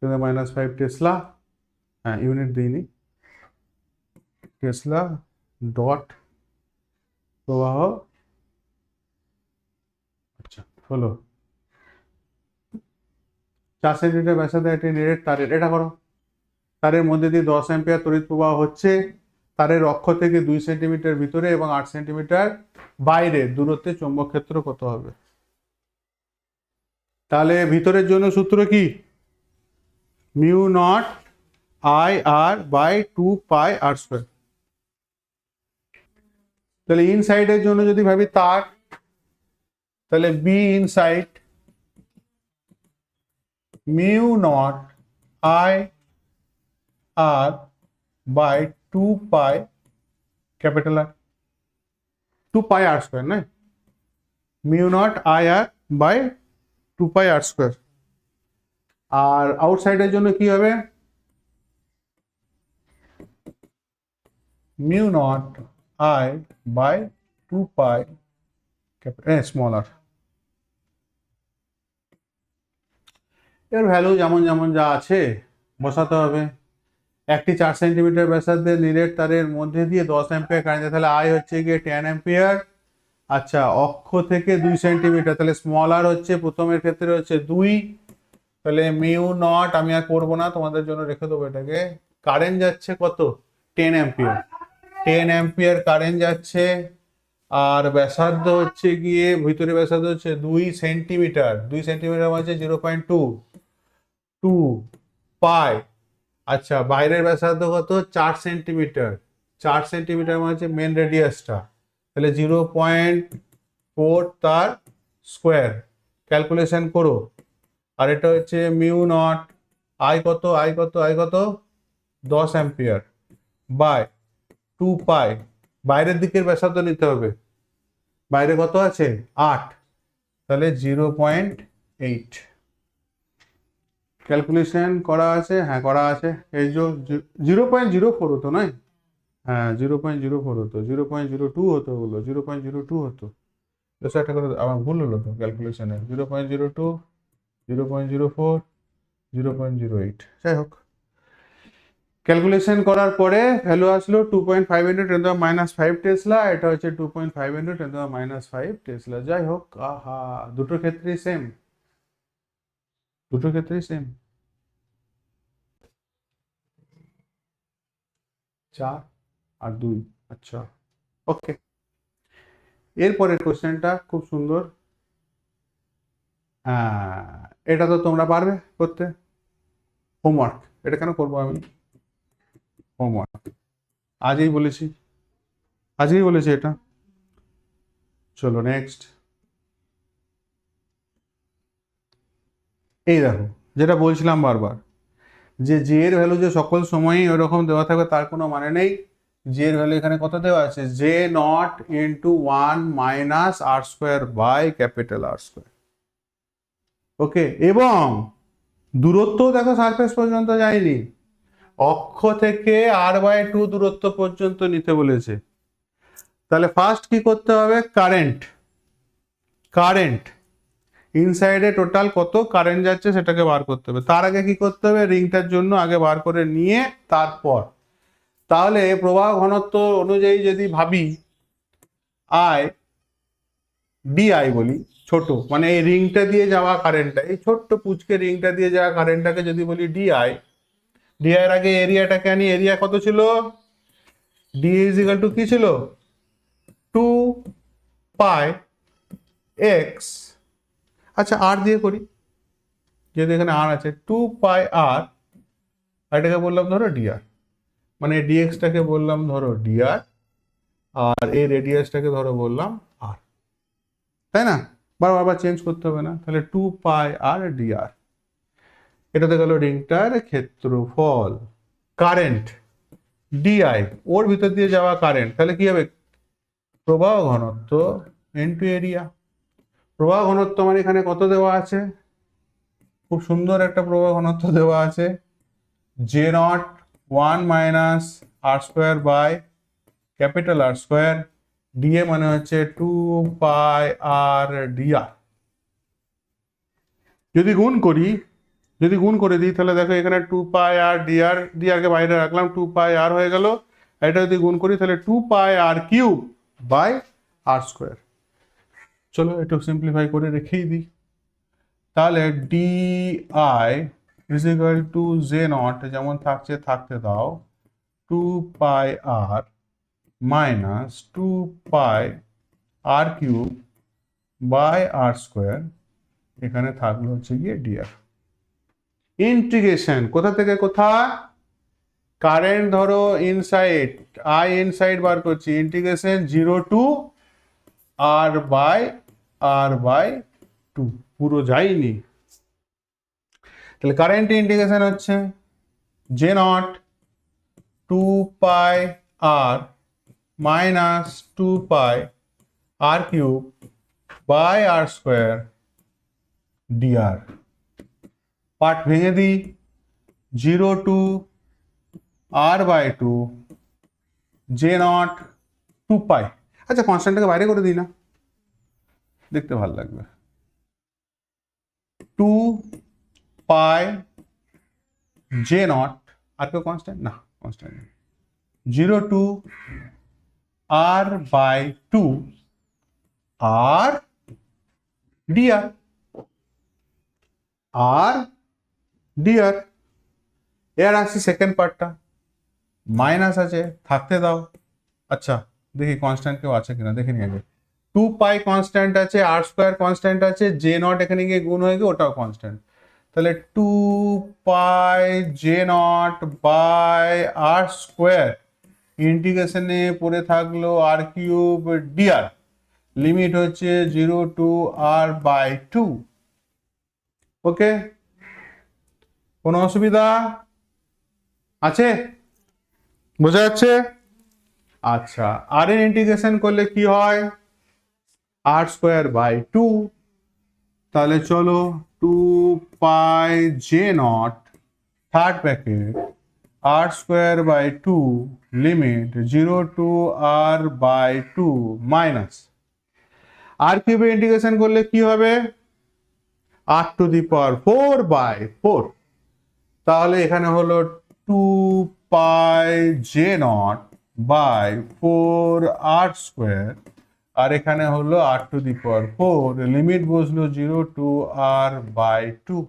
10⁻⁵ টেসলা, হ্যাঁ ইউনিট দিইনি। টেসলা ডট প্রবাহ, আচ্ছা হলো 4 সেন্টিমিটার ব্যাসার্ধের একটি নেটের তারের, এটা করো, তারের মধ্যে দিয়ে 10 অ্যাম্পিয়ার তড়িৎ প্রবাহ হচ্ছে। তারের অক্ষ থেকে 2 সেন্টিমিটার ভিতরে এবং 8 সেন্টিমিটার বাইরে দূরত্বে চৌম্বক ক্ষেত্র কত হবে? তাহলে ভিতরের জন্য সূত্র কি? Mu naught I/r by 2πr²। তাহলে ইনসাইডের জন্য যদি ভাবি তার, তাহলে B inside mu naught I/r by 2π capital R, 2πr², না? Mu naught I/r by 2πr²। আর আউটসাইডের জন্য কি হবে? Mu naught I by 2π small R. এর ভ্যালু যেমন যেমন যা আছে বসাতে হবে। একটি 4 সেন্টিমিটার ব্যাসার্ধের নিরেট তারের মধ্যে দিয়ে 10 অ্যাম্পিয়ার কারেন্ট, তাহলে I হচ্ছে গিয়ে 10 অ্যাম্পিয়ার। আচ্ছা, অক্ষ থেকে 2 সেন্টিমিটার, তাহলে স্মল আর হচ্ছে প্রথমের ক্ষেত্রে হচ্ছে 2। তাহলে মিউ নট আমি আর করবো না, তোমাদের জন্য রেখে দেবো এটাকে। কারেন্ট যাচ্ছে কত? 10 অ্যাম্পিয়ার। 10 অ্যাম্পিয়ার কারেন্ট যাচ্ছে, আর ব্যাসার্ধ হচ্ছে গিয়ে, ভিতরে ব্যাসার্ধ হচ্ছে 2 সেন্টিমিটার। 2 সেন্টিমিটার মানে 0.2 পাই। আচ্ছা, বাইরের ব্যাসার্ধ কত? 4 সেন্টিমিটার। 4 সেন্টিমিটার মানে হচ্ছে মেন রেডিয়াসটা, তাহলে 0.4 তার স্কোয়ার। ক্যালকুলেশন করো, আর এটা হচ্ছে মিউ নট আই কত 10 অ্যাম্পিয়ার বাই 2 পাই, বাইরের দিকের ব্যাসার্ধ নিতে হবে, বাইরে কত আছে 8, তাহলে 0.8। ক্যালকুলেশন করা আছে, হ্যাঁ করা আছে, এই যে 0.04 হতো নয়, হ্যাঁ 0.04 হতো, 0.02 হতো, বলো 0.02 হতো, একটা করে আমার ভুল হলো তো ক্যালকুলেশনে, 0.02, 0.04, 0.08, যাই হোক ক্যালকুলেশন করার পরে ভ্যালু আসলো 2.5 × 10⁻5 টেসলা, এটা হচ্ছে 2.5 × 10⁻5 টেসলা। যাই হোক, আহা দুটোর ক্ষেত্রেই সেম, দুটোর ক্ষেত্রেই সেম, 4 আর 2। আচ্ছা ওকে, এরপরের কোশ্চেনটা খুব সুন্দর, এটা তো তোমরা পারবে করতে, হোমওয়ার্ক। এটা কেন করবো আমি হোমওয়ার্ক, আজই বলেছি, আজই বলেছি এটা। চলো নেক্সট, এই দেখো যেটা বলছিলাম বারবার, যে জে এর ভ্যালু যে সকল সময়ই ওরকম দেওয়া থাকবে তার কোনো মানে নেই। জে এর ভ্যালু এখানে কত দেওয়া আছে, J naught into 1 minus R square by capital R square. Okay, এবং দূরত্ব দেখো সারফেস পর্যন্ত যায়নি, অক্ষ থেকে r/2 দূরত্ব পর্যন্ত নিতে বলেছে। তাহলে ফার্স্ট কি করতে হবে, কারেন্ট, কারেন্ট ইনসাইডে টোটাল কত কারেন্ট যাচ্ছে সেটাকে বার করতে হবে। তার আগে কি করতে হবে, রিংটার জন্য আগে বার করে নিয়ে তারপর, তাহলে প্রবাহ ঘনত্ব অনুযায়ী যদি ভাবি আই ডিআই বলি, ছোট মানে এই রিংটা দিয়ে যাওয়া কারেন্টটা, এই ছোট্ট পুচকে রিংটা দিয়ে যাওয়া কারেন্টটাকে যদি বলি ডিআই, ডিআই এর আগে এরিয়াটাকে আনি, এরিয়া কত ছিল, ডি ইজ ইকুয়াল টু কি ছিল 2 পাই এক্স, আচ্ছা আর দিয়ে করি, যেহেতু এখানে আর আছে 2 পাই আর, এটাকে বললাম ধরো ডিআর, মানে ডিএক্সটাকে বললাম ধরো ডিআর, আর এই রেডিয়াসটাকে ধরো বললাম আর, তাই না, বারবার চেঞ্জ করতে হবে না। তাহলে 2 পাই আর ডিআর, এটাতে গেল রিংটার ক্ষেত্রফল। কারেন্ট ডিআই, ওর ভিতর দিয়ে যাওয়া কারেন্ট, তাহলে কি হবে, প্রবাহ ঘনত্ব ইনটু এরিয়া। প্রবাহ ঘনত্ব মানে এখানে কত দেওয়া আছে, খুব সুন্দর একটা প্রবাহ ঘনত্ব দেওয়া আছে, J naught 1 minus R square by capital R square, DA মানে হচ্ছে 2 পাই আর ডিআর। যদি গুণ করি, যদি গুণ করে দিই তাহলে দেখো এখানে 2 পাই আর ডিআর, ডিআরকে বাইরে রাখলাম, 2 পাই আর হয়ে গেল, এটা যদি গুণ করি তাহলে 2 pi R cube by R square. চলো একটু সিম্পলিফাই করে রেখেই দিই, তাহলে D I is equal to J naught, যেমন থাকছে থাকতে দাও, 2 pi R minus 2 pi R cube by R square, এখানে থাকলো হচ্ছে গিয়ে ডিআর। ইন্টিগ্রেশন কোথা থেকে কোথায়, কারেন্ট ধরো ইনসাইড, আই ইনসাইড বার করছি, ইন্টিগ্রেশন 0 টু আর বাই 2, পুরো যায়নি, তাহলে কারেন্ট ইন্টিগ্রেশন হচ্ছে J naught 2 pi R minus 2 pi R cube by R square DR. Part ভেঙে দিই, 0 টু r/2 জে নট 2 পাই, আচ্ছা কনস্ট্যান্টটাকে বাইরে করে দিই না, দেখতে ভালো লাগবে, 2 পাই জে নট, আর কেউ কনস্ট্যান্ট না, কনস্ট্যান্ট 0 টু r/2 আর ডিআর, আর ডিআর। এর আসছি সেকেন্ড পার্টটা, মাইনাস আছে থাকতে দাও, আচ্ছা দেখি কনস্ট্যান্ট কেউ আছে কিনা দেখে নিই আগে, 2 পাই কনস্ট্যান্ট আছে, আর স্কোয়ার কনস্ট্যান্ট আছে, জে নট এখানে গিয়ে গুণ হয়ে গিয়ে ওটাও কনস্ট্যান্ট, তাহলে 2 pi J naught by R square, ইন্টিগ্রেশনে পড়ে থাকলো আর কিউব ডিআর, লিমিট হচ্ছে 0 টু r/2। ওকে, কোনো অসুবিধা আছে? বোঝা যাচ্ছে? আচ্ছা, আর এর ইন্টিগ্রেশন করলে কি হয়? আর স্কোয়ার বাই 2, তাহলে চলো 2 pi J naught third bracket R square by 2 limit 0 to R by 2 minus R কিউবের ইন্টিগ্রেশন করলে কি হবে? আর টু দি পাওয়ার 4 বাই 4, তাহলে এখানে হলো 2 pi J naught by 4 R square, আর এখানে হলো আর টু দি পাওয়ার 4, লিমিট বসলো 0 টু আর বাই 2,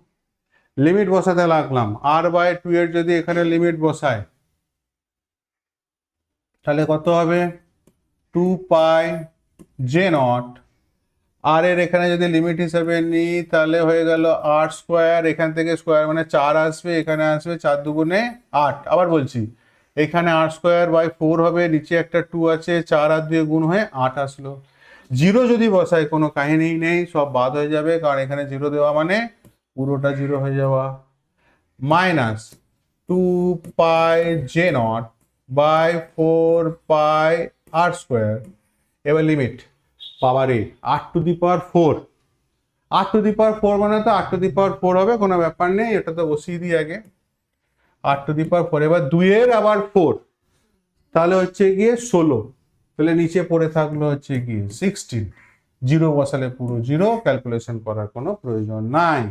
লিমিট বসাতে লাগলাম। আর বাই 2 এর যদি এখানে লিমিট বসায় তাহলে কত হবে? 2 পাই জে নট, আর এর এখানে যদি লিমিট হিসেবে নিই তাহলে হয়ে গেল আর স্কোয়ার, এখান থেকে স্কোয়ার মানে 4 আসবে, এখানে আসবে 4 দুগুণে 8। আবার বলছি, এখানে আর স্কোয়ার বাই 4 হবে, নিচে একটা 2 আছে, 4 আর 2 গুণ হয়ে 8 আসলো। জিরো যদি বসায় কোনো কাহিনী নেই, সব বাদ হয়ে যাবে, কারণ এখানে জিরো দেওয়া মানে পুরোটা জিরো হয়ে যাওয়া। Minus 2 pi J naught by 4 pi R square, এবার লিমিট পাওয়ারে R to the power 4, R to the power 4 মানে তো আর টু দি পাওয়ার 4 হবে, কোনো ব্যাপার নেই, এটা তো বসিয়ে দিই আগে। আর টু দি পাওয়ার 4, এবার 2 এর আবার 4, তাহলে হচ্ছে গিয়ে 16, তাহলে নিচে পড়ে থাকলো হচ্ছে গিয়ে 16, জিরো বসালে পুরো জিরো, ক্যালকুলেশন করার কোনো প্রয়োজন নাই।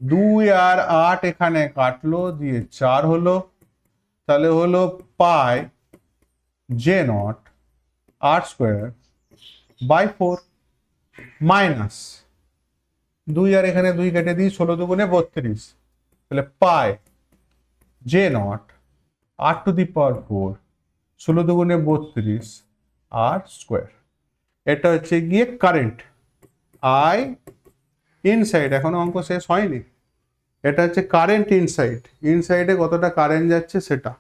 2 আর 8 এখানে কাটলো, দিয়ে 4 হলো, তাহলে হলো pi J naught R square by 4 minus 2 আর এখানে 2 কেটে দিই, 16 দুগুণে 32, তাহলে pi J naught R to the power 4, 16 দুগুণে 32 আর স্কোয়ার। এটা হচ্ছে গিয়ে কারেন্ট আই ইনসাইড, এখনো অঙ্ক শেষ হয়নি। এটা হচ্ছে কারেন্ট ইনসাইড, ইনসাইডে কতটা কারেন্ট যাচ্ছে সেটা।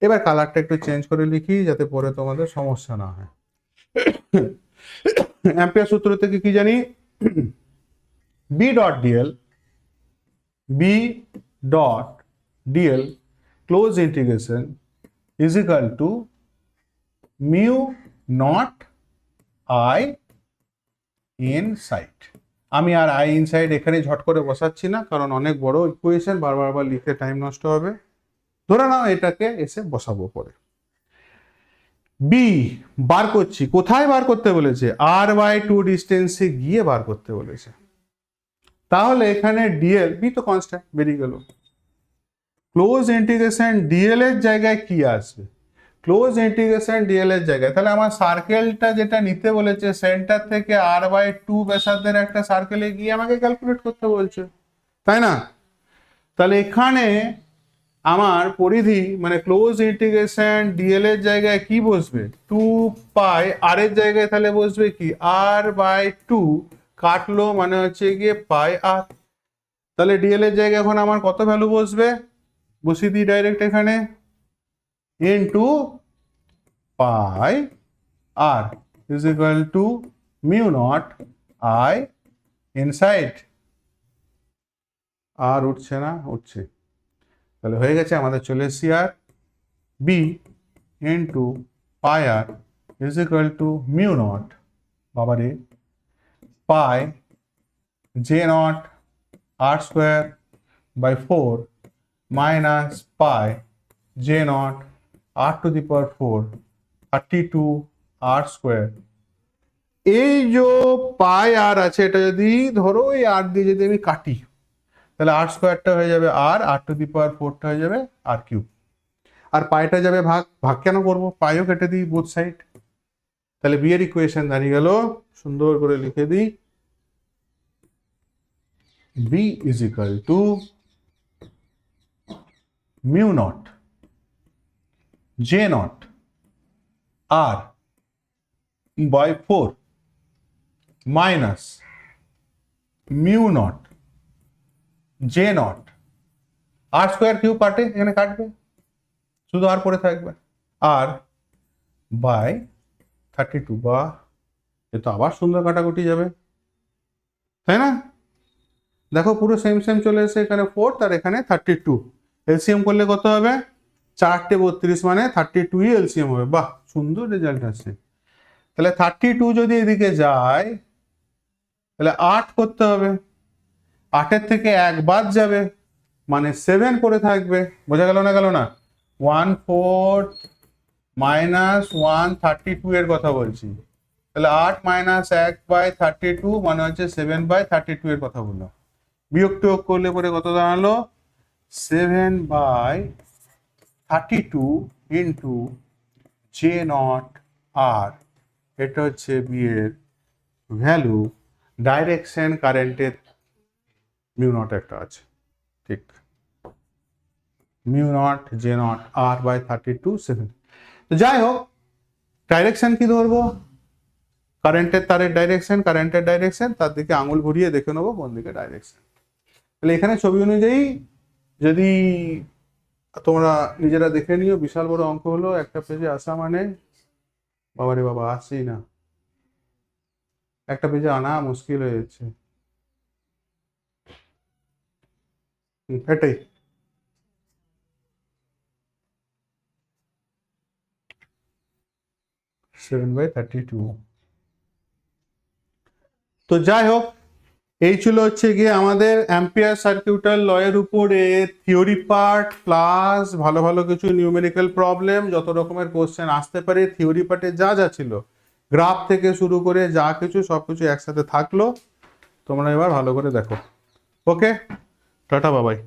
এবার কালারটা একটু চেঞ্জ করে লিখি যাতে পরে তোমাদের সমস্যা না হয়। অ্যাম্পিয়ার সূত্র থেকে কি জানি? B dot DL, B dot DL close integration is equal to mu naught I inside. আমি আর আই ইনসাইড এখানে ঝট করে বসাচ্ছি না, কারণ অনেক বড় ইকুয়েশন, বারবার লিখতে টাইম নষ্ট হবে। ধরে নাও এটাকে এসে বসাবো পরে। বি বার করছি, কোথায় বার করতে বলেছে? আর বাই 2 ডিস্টেন্সে গিয়ে বার করতে বলেছে। তাহলে এখানে ডিএল, বি তো কনস্ট্যান্ট বেরিয়ে গেল, ক্লোজ ইন্টিগ্রেশন ডিএল এর জায়গায় কি আসবে? ক্লোজ ইন্টিগ্রেশন ডিএল এর জায়গায়, তাহলে আমার সার্কেলটা যেটা নিতে বলেছে সেন্টার থেকে আর বাই 2 ব্যাসার্ধের একটা সার্কেলে গিয়ে আমাকে ক্যালকুলেট করতে বলছে, তাই না? তাহলে এখানে আমার পরিধি মানে ক্লোজ ইন্টিগ্রেশন ডিএল এর জায়গায় কি বসবে? 2 পাই, আর এর জায়গায় তাহলে বসবে কি? আর বাই 2, কাটলো মানে হচ্ছে গিয়ে পাই আর, তাহলে ডিএল এর জায়গায় এখন আমার কত ভ্যালু বসবে? বসিয়ে দিই ডাইরেক্ট এখানে, into pi R is equal to mu naught I inside. আর উঠছে না? উঠছে। তাহলে হয়ে গেছে আমাদের, চলে এসছি। আর B into pi R is equal to mu naught, বাবারে, pi J naught R square by 4 minus pi J naught R to the power 4 32 R square. এই যে পাই আর আছে, এটা যদি ধরো এই আর দিয়ে যদি আমি কাটি, তাহলে আর স্কোয়ারটা হয়ে যাবে আর টু দি পাওয়ার 4টা হয়ে যাবে আর কিউব, আর পাইটা যাবে ভাগ, ভাগ কেন করবো, পাইও কেটে দিই বোথ সাইড। তাহলে বি এর ইকুয়েশন দাঁড়িয়ে গেল, সুন্দর করে লিখে দিই, B is equal to mu naught J naught R by 4 minus mu naught J naught R square cube কাটে, এখানে কাটবে, শুধু আর পড়ে থাকবে, আর বাই 32, বা এ তো আবার সুন্দর কাটাকুটি যাবে, তাই না? দেখো পুরো সেম সেম চলে এসে এখানে 4 আর এখানে 32। এলসিএম করলে কত হবে? 4টে 32 মানে 32ই এলসিএম হবে। বাহ, সুন্দর রেজাল্ট আসছে। তাহলে 32 যদি এদিকে যায় তাহলে 8 করতে হবে, 8-এর থেকে 1 বাদ যাবে মানে 7 করে থাকবে। বোঝা গেল না? গেল না? 1/4 মাইনাস 1/32 এর কথা বলছি। তাহলে 8 মাইনাস 1/32 মানে হচ্ছে 7/32 এর কথা বললাম। বিয়োগ টিয়োগ করলে পরে কত দাঁড়ালো? 7/32 ইন্টু জে নট আর, এটা হচ্ছে বি এর ভ্যালু। ডাইরেকশন কারেন্টের মিউ নট একটা আছে, ঠিক, mu naught J naught R by 32 7। তো যাই হোক, ডাইরেকশন কি ধরবো? কারেন্টের তারের ডাইরেকশন, কারেন্টের ডাইরেকশন, তার দিকে আঙুল ঘুরিয়ে দেখে নেবো কোন দিকে ডাইরেকশন। তাহলে এখানে ছবি অনুযায়ী যদি তোমরা নিজেরা দেখে নিও, বিশাল বড় অঙ্ক হলো, একটা পেজে আসা মানে বাবারে বাবা, আসছেই না, একটা পেজে আনা মুশকিল হয়ে যাচ্ছে। এটাই। Seven by 32। তো যাই হোক, এই ছিল হচ্ছে গিয়ে আমাদের অ্যাম্পিয়ার সার্কিউটাল ল এর উপরে থিওরি পার্ট প্লাস ভালো ভালো কিছু নিউমেরিক্যাল প্রবলেম, যত রকমের কোশ্চেন আসতে পারে থিওরি পার্টে যা যা ছিল, গ্রাফ থেকে শুরু করে যা কিছু সবকিছু একসাথে থাকলো। তোমরা এবার ভালো করে দেখো। ওকে, টাটা, বাবাই।